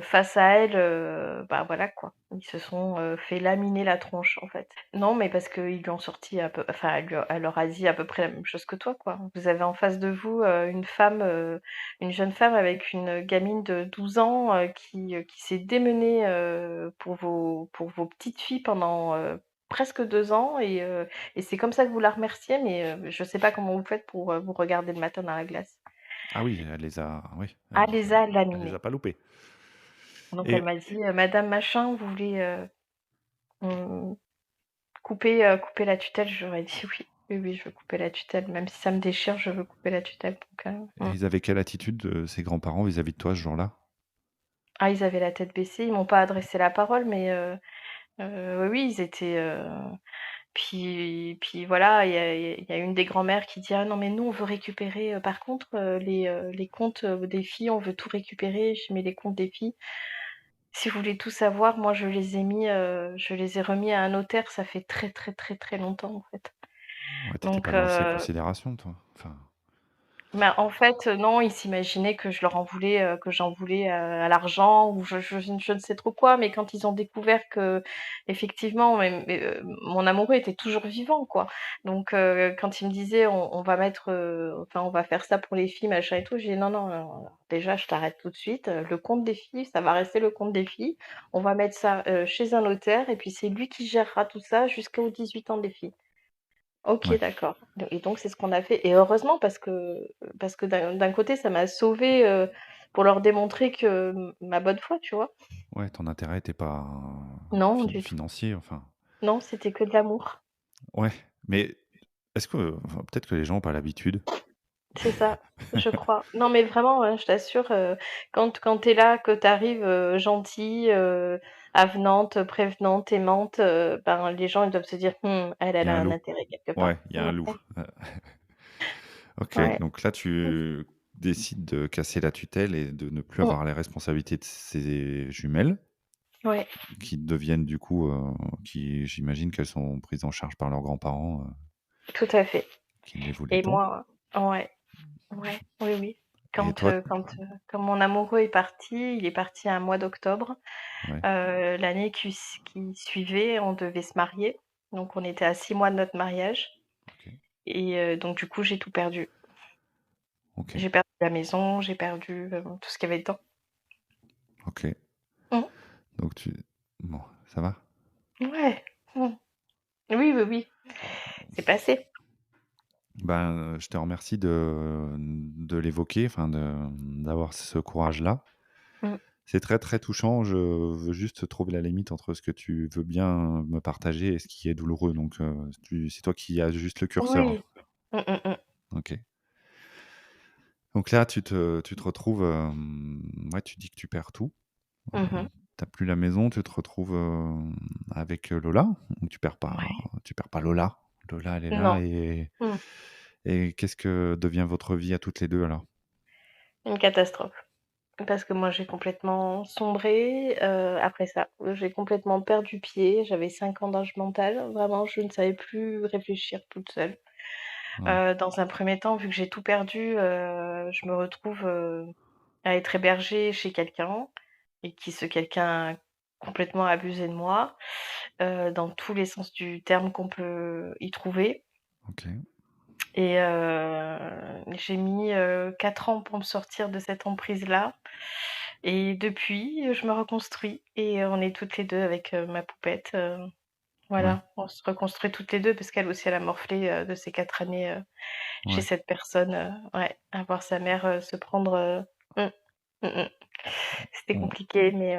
Speaker 2: face à elle, bah, voilà quoi. Ils se sont, fait laminer la tronche, en fait. Non, mais parce qu'ils lui ont sorti un peu enfin, elle leur a dit à peu près la même chose que toi, quoi. Vous avez en face de vous, une jeune femme avec une gamine de 12 ans, qui s'est démenée, pour vos petites filles pendant, presque 2 ans et c'est comme ça que vous la remerciez, mais je sais pas comment vous faites pour, vous regarder le matin dans la glace.
Speaker 1: ah oui, elle les a oui,
Speaker 2: Elle les a
Speaker 1: elle les a
Speaker 2: laminés.
Speaker 1: pas loupés
Speaker 2: Donc elle
Speaker 1: et
Speaker 2: m'a dit: «Madame machin, vous voulez, mmh, couper la tutelle?» Je leur ai dit: «Oui, oui, oui, je veux couper la tutelle, même si ça me déchire, je veux couper la tutelle», donc
Speaker 1: ils avaient quelle attitude, ces grands-parents vis-à-vis de toi ce jour-là?
Speaker 2: ah, ils avaient la tête baissée, ils m'ont pas adressé la parole, mais oui, oui, ils étaient, puis voilà, il y a une des grand-mères qui dit: «Ah non, mais nous, on veut récupérer, par contre, les comptes, des filles, on veut tout récupérer». Je dis: «Mais les comptes des filles, si vous voulez tout savoir, moi, je les ai remis à un notaire, ça fait très, très, très, très longtemps, en fait».
Speaker 1: Ouais, tu étais
Speaker 2: Donc
Speaker 1: pas dans ces considérations toi? Enfin,
Speaker 2: bah, en fait, non, ils s'imaginaient que je leur en voulais, que j'en voulais, à l'argent ou je ne sais trop quoi, mais quand ils ont découvert qu'effectivement, mon amoureux était toujours vivant, quoi. Donc quand ils me disaient: On va mettre, enfin, on va faire ça pour les filles, machin et tout», j'ai dit: «Non, non, non, déjà, je t'arrête tout de suite, le compte des filles, ça va rester le compte des filles. On va mettre ça, chez un notaire et puis c'est lui qui gérera tout ça jusqu'aux 18 ans des filles». OK,
Speaker 1: ouais,
Speaker 2: d'accord. Et donc c'est ce qu'on a fait et heureusement parce que d'un côté ça m'a sauvée, pour leur démontrer que ma bonne foi, tu vois?
Speaker 1: ouais, ton intérêt était pas
Speaker 2: Non, du tout.
Speaker 1: financier, enfin,
Speaker 2: Non, c'était que de l'amour.
Speaker 1: ouais, mais Est-ce que enfin, peut-être que les gens ont pas l'habitude?
Speaker 2: C'est ça, je crois. Non, mais vraiment, je t'assure, quand tu es là, que tu arrives, gentille, avenante, prévenante, aimante, ben, les gens, ils doivent se dire: elle
Speaker 1: Il y a
Speaker 2: a
Speaker 1: un
Speaker 2: un
Speaker 1: loup.
Speaker 2: intérêt quelque
Speaker 1: Ouais,
Speaker 2: part».
Speaker 1: il y a un loup. OK,
Speaker 2: Ouais.
Speaker 1: donc là,
Speaker 2: Mmh.
Speaker 1: tu décides de casser la tutelle et de ne plus
Speaker 2: Mmh.
Speaker 1: avoir les responsabilités de ces jumelles
Speaker 2: Ouais,
Speaker 1: qui deviennent du coup, qui j'imagine qu'elles sont prises en charge par leurs grands-parents,
Speaker 2: tout à fait.
Speaker 1: qui ne les voulaient
Speaker 2: Et
Speaker 1: pas.
Speaker 2: moi ouais, ouais, oui, oui.
Speaker 1: Et toi
Speaker 2: Quand mon amoureux est parti, il est parti un mois d'octobre.
Speaker 1: ouais,
Speaker 2: L'année qui suivait, on devait se marier, donc on était à 6 mois de notre mariage
Speaker 1: OK,
Speaker 2: et donc du coup, j'ai tout perdu.
Speaker 1: OK,
Speaker 2: J'ai perdu la maison, j'ai perdu, tout ce qu'il y avait dedans.
Speaker 1: OK.
Speaker 2: Mmh.
Speaker 1: Donc tu bon, ça va?
Speaker 2: Ouais. Mmh. Oui, oui, oui, c'est passé.
Speaker 1: Ben, je te remercie de l'évoquer, enfin d'avoir ce courage-là.
Speaker 2: Mmh.
Speaker 1: C'est très, très touchant. Je veux juste trouver la limite entre ce que tu veux bien me partager et ce qui est douloureux. Donc, tu c'est toi qui as juste le curseur.
Speaker 2: Oui. Mmh, mmh, mmh.
Speaker 1: OK. Donc là, tu te retrouves, ouais, tu dis que tu perds tout.
Speaker 2: Mmh mh.
Speaker 1: Tu plus la maison, tu te retrouves, avec, Lola. Donc
Speaker 2: Ouais.
Speaker 1: tu perds pas Lola. Lola, elle est
Speaker 2: Non.
Speaker 1: là
Speaker 2: Mmh.
Speaker 1: et qu'est-ce que devient votre vie à toutes les 2 alors?
Speaker 2: Une catastrophe. Parce que moi, j'ai complètement sombré, après ça. J'ai complètement perdu pied. J'avais 5 ans d'âge mental. Vraiment, je ne savais plus réfléchir toute seule.
Speaker 1: Ouais,
Speaker 2: Dans un premier temps, vu que j'ai tout perdu, je me retrouve, à être hébergée chez quelqu'un et qui ce quelqu'un a complètement abusé de moi, dans tous les sens du terme qu'on peut y trouver
Speaker 1: OK.
Speaker 2: et j'ai mis, 4 ans pour me sortir de cette emprise-là et depuis, je me reconstruis et on est toutes les 2 avec, ma poupette,
Speaker 1: Ouais,
Speaker 2: voilà. On se reconstruit toutes les 2 parce qu'elle aussi, elle a morflé, de ces 4 années, chez
Speaker 1: ouais.
Speaker 2: cette personne, ouais, à voir sa mère, se prendre, mmh, mmh mh. C'était
Speaker 1: On
Speaker 2: compliqué, mais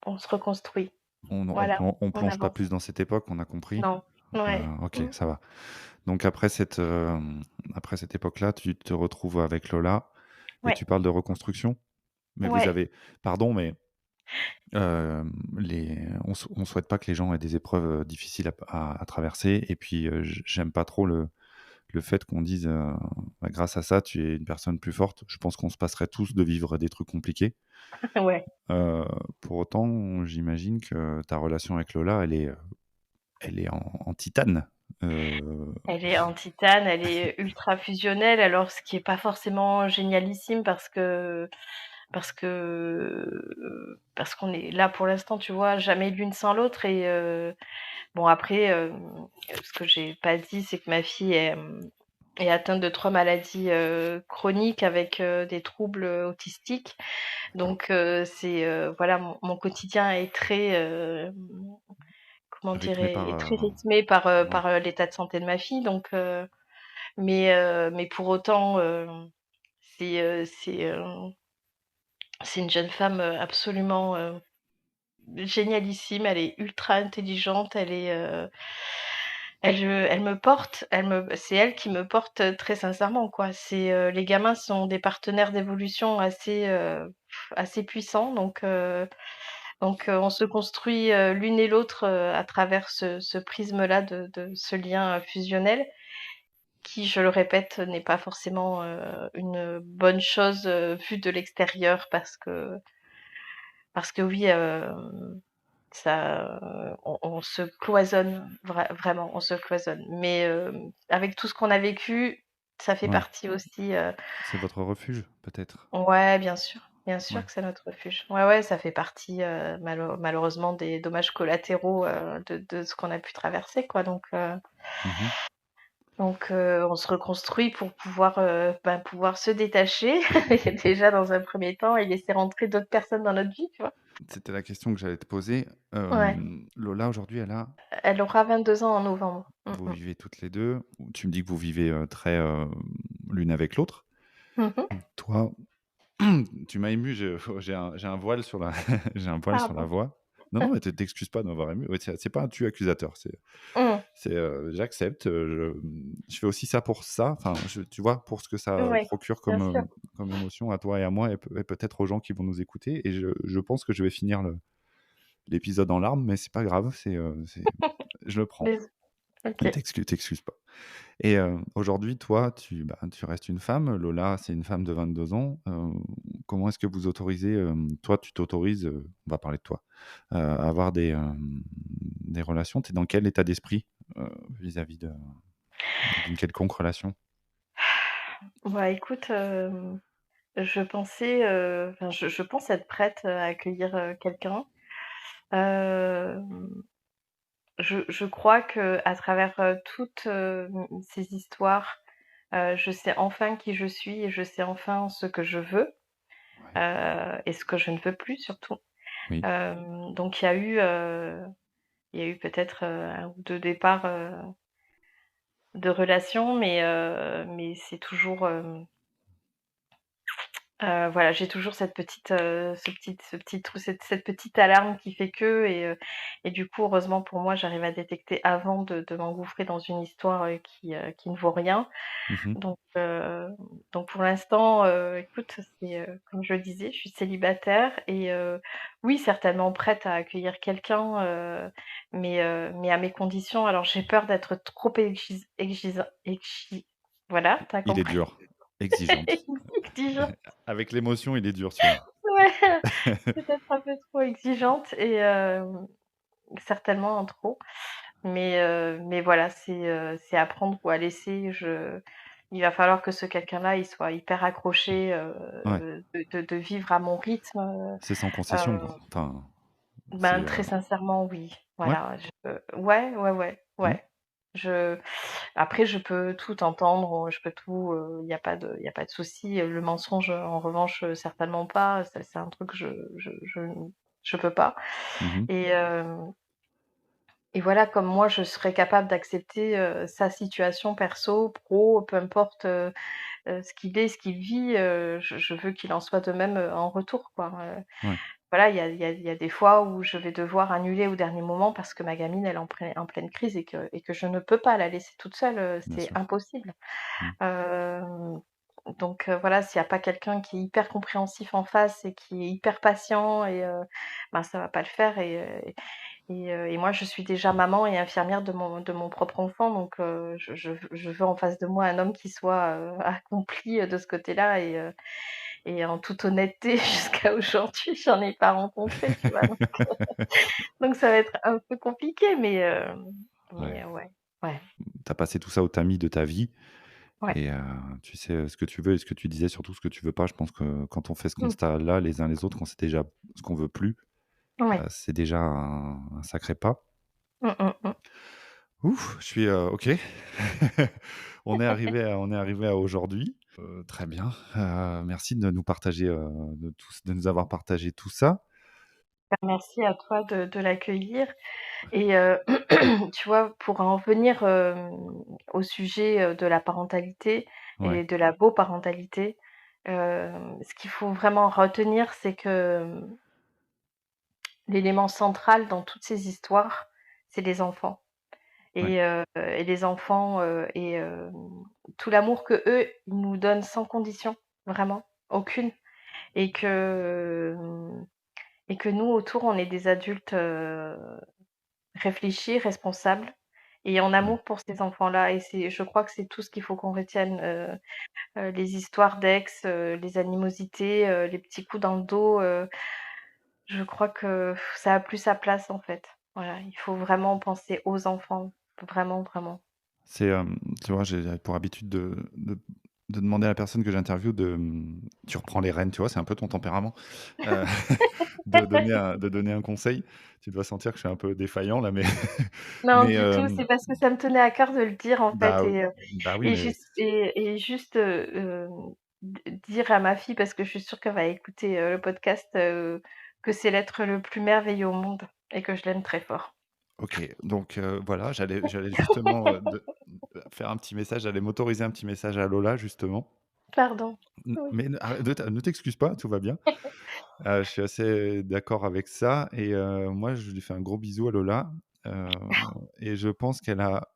Speaker 2: on se reconstruit. Voilà,
Speaker 1: on
Speaker 2: on
Speaker 1: plonge pas
Speaker 2: avance.
Speaker 1: plus dans cette époque, on a compris.
Speaker 2: Non. Ouais.
Speaker 1: OK,
Speaker 2: Mmh.
Speaker 1: ça va. Donc après cette époque-là, tu te retrouves avec Lola et
Speaker 2: Ouais,
Speaker 1: tu parles de reconstruction? Mais vous
Speaker 2: ouais.
Speaker 1: avez pardon, mais les on souhaite pas que les gens aient des épreuves, difficiles à traverser et puis, j'aime pas trop le fait qu'on dise, bah, grâce à ça, tu es une personne plus forte. Je pense qu'on se passerait tous de vivre des trucs compliqués.
Speaker 2: Ouais.
Speaker 1: Heu, pour autant, j'imagine que ta relation avec Lola, elle est en titane. Heu,
Speaker 2: Elle est en titane, elle est ultra fusionnelle, alors ce qui est pas forcément génialissime parce qu'on est là pour l'instant, tu vois, jamais l'une sans l'autre et bon après, ce que j'ai pas dit, c'est que ma fille est atteinte de 3 maladies, chroniques avec, des troubles, autistiques. Donc c'est, voilà, mon quotidien est très, comment
Speaker 1: rythmé
Speaker 2: dirais
Speaker 1: par,
Speaker 2: est très rythmé par,
Speaker 1: ouais,
Speaker 2: l'état de santé de ma fille donc mais pour autant, c'est, heu, c'est, heu, c'est une jeune femme, absolument, génialissime. Elle est ultra intelligente, elle me porte, c'est elle qui me porte, très sincèrement, quoi. Les gamins sont des partenaires d'évolution assez puissants donc on se construit, l'une et l'autre, à travers ce prisme-là de ce lien, fusionnel qui, je le répète, n'est pas forcément, une bonne chose, vue de l'extérieur parce que oui, on se cloisonne vraiment, on se cloisonne. Mais avec tout ce qu'on a vécu, ça fait
Speaker 1: ouais.
Speaker 2: partie aussi,
Speaker 1: C'est votre refuge, peut-être?
Speaker 2: ouais, bien sûr
Speaker 1: Ouais.
Speaker 2: que c'est notre refuge. Ouais, ouais, ça fait partie, malheureusement des dommages collatéraux, de ce qu'on a pu traverser, quoi.
Speaker 1: Mmh.
Speaker 2: On se reconstruit pour pouvoir, pouvoir se détacher déjà dans un premier temps et laisser rentrer d'autres personnes dans notre vie, tu vois?
Speaker 1: C'était la question que j'allais te poser.
Speaker 2: Ouais,
Speaker 1: Lola, aujourd'hui, elle a
Speaker 2: elle aura 22 ans en novembre.
Speaker 1: vous
Speaker 2: Mmh.
Speaker 1: vivez toutes les 2. Tu me dis que vous vivez, très, l'une avec l'autre.
Speaker 2: Mmh mh.
Speaker 1: Toi, tu m'as ému, j'ai un voile sur la j'ai un voile sur la
Speaker 2: Pardon.
Speaker 1: voix. Non, non, mais t'excuses pas de m'avoir ému. Ouais, c'est pas un tu accusateur,
Speaker 2: Mmh.
Speaker 1: J'accepte, je fais aussi ça pour ça, enfin, tu vois, pour ce que ça
Speaker 2: Ouais,
Speaker 1: procure
Speaker 2: bien sûr.
Speaker 1: comme émotion à toi et à moi et peut-être aux gens qui vont nous écouter et je pense que je vais finir l'épisode en larmes, mais c'est pas grave, je le prends.
Speaker 2: Dés OK.
Speaker 1: T'excuses pas. Et aujourd'hui, toi, tu restes une femme. Lola, c'est une femme de 22 ans. Comment est-ce que vous autorisez, toi, tu t'autorises, on va parler de toi, à avoir des relations? Tu es dans quel état d'esprit, vis-à-vis d'une quelconque relation?
Speaker 2: Bah, écoute, je pensais, enfin, je pense être prête, à accueillir, quelqu'un. Hem, je crois qu'à travers, toutes, ces histoires, je sais enfin qui je suis et je sais enfin ce que je veux,
Speaker 1: Ouais.
Speaker 2: et ce que je ne veux plus surtout.
Speaker 1: Oui,
Speaker 2: Donc il y a eu peut-être, 1 ou 2 départs, de relations, mais c'est toujours, voilà, j'ai toujours cette petite, ce petit trou, cette petite alarme qui fait que et du coup, heureusement pour moi, j'arrive à détecter avant de m'engouffrer dans une histoire, qui ne vaut rien.
Speaker 1: mmh
Speaker 2: Donc pour l'instant, écoute, c'est, comme je le disais, je suis célibataire et oui, certainement prête à accueillir quelqu'un, mais à mes conditions. Alors j'ai peur d'être trop voilà, tu as
Speaker 1: Il est
Speaker 2: compris.
Speaker 1: dur, exigeante.
Speaker 2: Exigeante.
Speaker 1: Avec l'émotion, il est dur celui-là.
Speaker 2: Ouais, peut-être un peu trop exigeante et certainement un trop. Mais voilà, c'est à prendre ou à laisser. Il va falloir que ce quelqu'un-là, il soit hyper accroché,
Speaker 1: Ouais,
Speaker 2: de vivre à mon rythme,
Speaker 1: c'est sans concession, quoi.
Speaker 2: heu,
Speaker 1: Enfin,
Speaker 2: ben, très sincèrement, oui.
Speaker 1: ouais?
Speaker 2: Voilà, ouais, ouais, ouais,
Speaker 1: Mmh.
Speaker 2: ouais. Je Après je peux tout entendre, je peux tout, il y a pas de souci. Le mensonge, en revanche, certainement pas. Ça, c'est un truc que je peux pas
Speaker 1: Mmh.
Speaker 2: et hem et voilà, comme moi, je serais capable d'accepter, sa situation perso, pro, peu importe, ce qu'il est, ce qu'il vit, je veux qu'il en soit de même, en retour, quoi,
Speaker 1: Ouais,
Speaker 2: voilà, il y a des fois où je vais devoir annuler au dernier moment parce que ma gamine, elle est en pleine crise et que je ne peux pas la laisser toute seule,
Speaker 1: bien
Speaker 2: c'est
Speaker 1: sûr.
Speaker 2: impossible.
Speaker 1: Mmh.
Speaker 2: Hem, donc voilà, s'il y a pas quelqu'un qui est hyper compréhensif en face et qui est hyper patient ben, ça va pas le faire et moi, je suis déjà maman et infirmière de mon propre enfant, donc je veux en face de moi un homme qui soit, accompli, de ce côté-là et en toute honnêteté, jusqu'à aujourd'hui, j'en ai pas rencontré, tu vois? Donc ça va être un peu compliqué,
Speaker 1: Ouais.
Speaker 2: ouais, ouais,
Speaker 1: Tu as passé tout ça au tamis de ta vie.
Speaker 2: ouais.
Speaker 1: Et tu sais, ce que tu veux et ce que tu disais, surtout ce que tu veux pas. Je pense que quand on fait ce
Speaker 2: Mmh.
Speaker 1: constat-là, les uns les autres, quand c'est déjà ce qu'on veut plus,
Speaker 2: Ouais.
Speaker 1: c'est déjà un sacré pas.
Speaker 2: Mmh, mmh, mmh.
Speaker 1: Ouf, je suis, OK. On est arrivé à aujourd'hui. Très bien. Merci de nous partager, de nous avoir partagé tout ça.
Speaker 2: Bah, merci à toi de l'accueillir et tu vois, pour en revenir, au sujet, de la parentalité
Speaker 1: Ouais,
Speaker 2: et de la beau-parentalité, ce qu'il faut vraiment retenir, c'est que, l'élément central dans toutes ces histoires, c'est les enfants
Speaker 1: ouais,
Speaker 2: et les enfants, tout l'amour qu'eux, ils nous donnent sans condition, vraiment, aucune et et que nous, autour, on est des adultes, réfléchis, responsables et en
Speaker 1: ouais.
Speaker 2: amour pour ces enfants-là et je crois que c'est tout ce qu'il faut qu'on retienne, les histoires d'ex, les animosités, les petits coups dans le dos, je crois que ça a plus sa place, en fait. Voilà, il faut vraiment penser aux enfants, vraiment, vraiment.
Speaker 1: C'est, tu vois, j'ai pour habitude de demander à la personne que j'interviewe tu reprends les rênes, tu vois? C'est un peu ton tempérament, heu, de donner un conseil. Tu dois sentir que je suis un peu défaillant là, mais
Speaker 2: Non,
Speaker 1: mais
Speaker 2: du tout, c'est parce que ça me tenait à cœur de le dire, en fait
Speaker 1: bah, bah, oui, mais
Speaker 2: et juste, d dire à ma fille, parce que je suis sûre qu'elle va écouter, le podcast, que c'est l'être le plus merveilleux au monde et que je l'aime très fort.
Speaker 1: OK, donc voilà, j'allais justement, faire un petit message, j'allais m'autoriser un petit message à Lola justement.
Speaker 2: Pardon. Oui.
Speaker 1: Mais ne t'excuse pas, tout va bien. Je suis assez d'accord avec ça et moi je lui fais un gros bisou à Lola, heu et je pense qu'elle a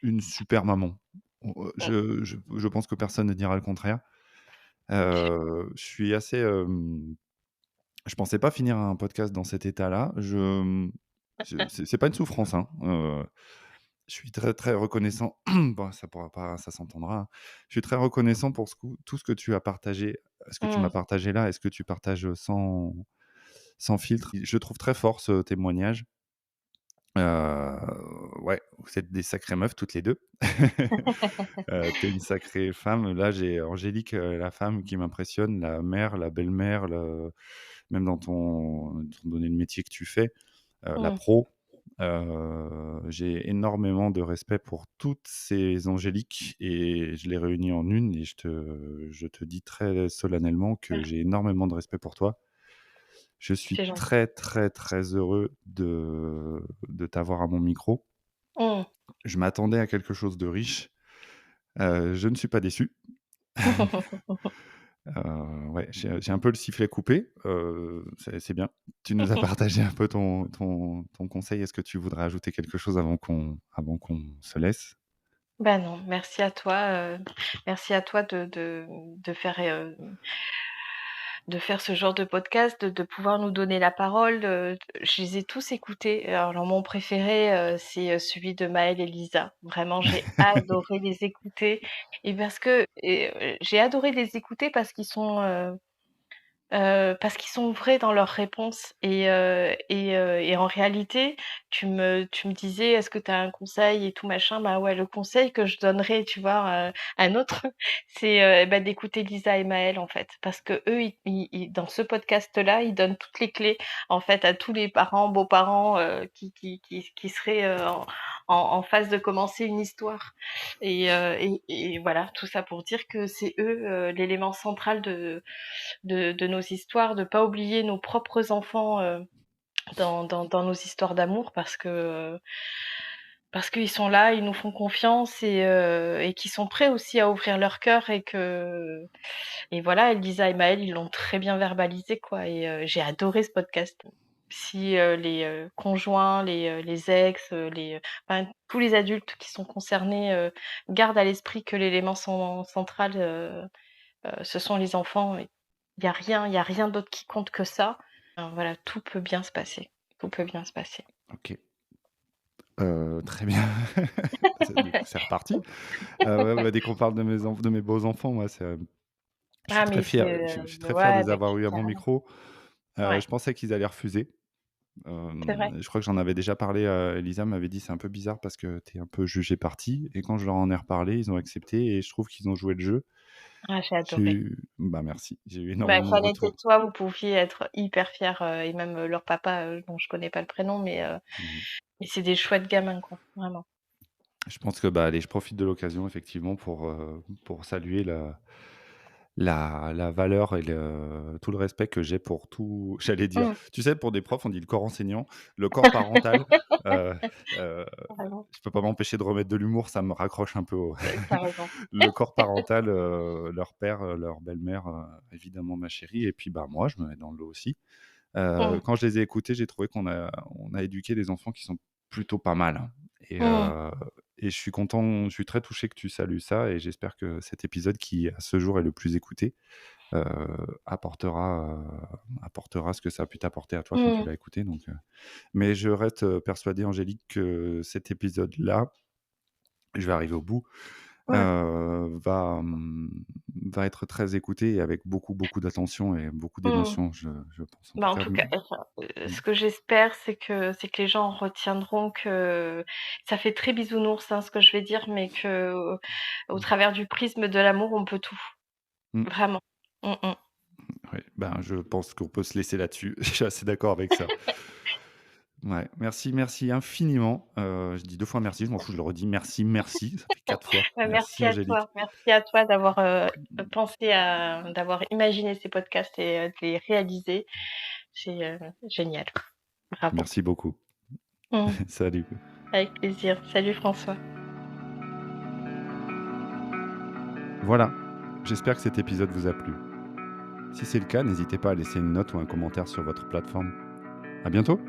Speaker 1: une super maman.
Speaker 2: Mmh.
Speaker 1: Je pense que personne ne dira le contraire. Je suis assez, je pensais pas finir un podcast dans cet état-là. C'est pas une souffrance, hein, je suis très, très reconnaissant. Bon, ça pourra pas ça s'entendra, hein. Je suis très reconnaissant pour tout ce que tu as partagé, ce que tu m'as
Speaker 2: Mmh.
Speaker 1: partagé là et ce que tu partages, sans filtre. Je trouve très fort ce témoignage. Ouais, vous êtes des sacrées meufs toutes les 2. Tu une sacrée femme. Là, j'ai Angélique, la femme qui m'impressionne, la mère, la belle-mère, même dans étant donné le métier que tu fais, la
Speaker 2: Mmh.
Speaker 1: pro. J'ai énormément de respect pour toutes ces Angéliques et je les réunis en une et je te dis très solennellement que
Speaker 2: Merci,
Speaker 1: j'ai énormément de respect pour toi. Je suis
Speaker 2: c'est gentil.
Speaker 1: très, très, très heureux de t'avoir à mon micro.
Speaker 2: Mmh.
Speaker 1: Je m'attendais à quelque chose de riche, je ne suis pas déçu. Ouais, j'ai un peu le sifflet coupé, c'est bien. Tu nous as partagé un peu ton conseil. Est-ce que tu voudrais ajouter quelque chose avant qu'on se laisse?
Speaker 2: Bah, non, merci à toi de faire, de faire ce genre de podcast, de pouvoir nous donner la parole, je les ai tous écoutés. Alors mon préféré, c'est, celui de Maëlle et Lisa. Vraiment, j'ai adoré les écouter j'ai adoré les écouter parce qu'ils sont vrais dans leurs réponses et en réalité, tu me disais: «Est-ce que tu as un conseil?» et tout machin. Bah, ouais, le conseil que je donnerais, tu vois, un autre, c'est, bah, d'écouter Lisa et Maël, en fait. Parce qu'eux, ils dans ce podcast-là, ils donnent toutes les clés, en fait, à tous les parents, beaux-parents, qui seraient, en phase de commencer une histoire et voilà, tout ça pour dire que c'est eux, l'élément central de nos histoires, de pas oublier nos propres enfants dans nos histoires d'amour parce qu'ils sont là, ils nous font confiance et qu'ils sont prêts aussi à ouvrir leur cœur et voilà, Elisa et Maël, ils l'ont très bien verbalisé quoi j'ai adoré ce podcast. Si, les, conjoints, les ex, enfin tous les adultes qui sont concernés, gardent à l'esprit que l'élément central, ce sont les enfants et il y a rien d'autre qui compte que ça. Voilà, tout peut bien se passer. Tout peut bien se passer.
Speaker 1: OK, très bien. Du coup, c'est reparti. Ouais, bah, dès qu'on parle de mes beaux enfants, moi, je suis
Speaker 2: Ah
Speaker 1: très
Speaker 2: mais c'est,
Speaker 1: fier. Je suis très fier de
Speaker 2: ouais,
Speaker 1: les
Speaker 2: mais
Speaker 1: avoir eus à mon
Speaker 2: carrément.
Speaker 1: micro.
Speaker 2: Ouais,
Speaker 1: Je pensais qu'ils allaient refuser.
Speaker 2: c'est vrai.
Speaker 1: Je crois que j'en avais déjà parlé, Elisa m'avait dit: «C'est un peu bizarre parce que tu es un peu jugé parti» et quand je leur en ai reparlé, ils ont accepté et je trouve qu'ils ont joué le jeu.
Speaker 2: Ah, j'ai
Speaker 1: J'ai
Speaker 2: adoré.
Speaker 1: eu Bah, merci, j'ai eu
Speaker 2: Bah,
Speaker 1: énormément de
Speaker 2: Khaled et
Speaker 1: retours.
Speaker 2: toi, vous pouviez être hyper fiers, et même, leur papa, dont je connais pas le prénom,
Speaker 1: Mmh.
Speaker 2: mais c'est des chouettes gamins, quoi, vraiment.
Speaker 1: Je pense que, bah, allez, je profite de l'occasion effectivement pour saluer la valeur et tout le respect que j'ai pour tout j'allais dire,
Speaker 2: Mmh.
Speaker 1: tu sais, pour des profs, on dit le corps enseignant, le corps parental, heu heu,
Speaker 2: Carrément.
Speaker 1: je peux pas m'empêcher de remettre de l'humour, ça me raccroche un peu au
Speaker 2: Tu raison.
Speaker 1: le corps parental, leur père, leur belle-mère, évidemment ma chérie et puis, bah, moi, je me mets dans le lot aussi.
Speaker 2: Mmh.
Speaker 1: Quand je les ai écoutés, j'ai trouvé qu'on a éduqué des enfants qui sont plutôt pas mal, hein
Speaker 2: Mmh.
Speaker 1: et je suis content, je suis très touché que tu salues ça et j'espère que cet épisode qui, à ce jour, est le plus écouté, heu, apportera ce que ça a pu t'apporter à toi quand tu
Speaker 2: Mmh.
Speaker 1: l'as écouté mais je reste, persuadé, Angélique, que cet épisode-là, je vais arriver au bout,
Speaker 2: Ouais.
Speaker 1: va, va être très écouté et avec beaucoup, beaucoup d'attention et beaucoup
Speaker 2: Mmh.
Speaker 1: d'émotion, je pense en tout
Speaker 2: Bah, en
Speaker 1: cas.
Speaker 2: tout cas, enfin,
Speaker 1: Mmh.
Speaker 2: ce que j'espère, c'est que les gens retiendront que ça fait très bisounours, hein, ce que je vais dire, mais au travers du prisme de l'amour, on peut tout,
Speaker 1: Mmh.
Speaker 2: vraiment. Mmh mh.
Speaker 1: Ouais, ben, je pense qu'on peut se laisser là-dessus. Je suis assez d'accord avec ça. Ouais, merci, merci infiniment. Je dis 2 fois merci, je m'en fous, je le redis. Merci, merci, ça fait 4 fois.
Speaker 2: Bah,
Speaker 1: Merci Angélique.
Speaker 2: merci à toi d'avoir, pensé à d'avoir imaginé ces podcasts et de les réaliser. C'est, génial. Bravo.
Speaker 1: Merci beaucoup.
Speaker 2: Mmh.
Speaker 1: Salut.
Speaker 2: Avec plaisir. Salut François.
Speaker 1: Voilà, j'espère que cet épisode vous a plu. Si c'est le cas, n'hésitez pas à laisser une note ou un commentaire sur votre plateforme. À bientôt!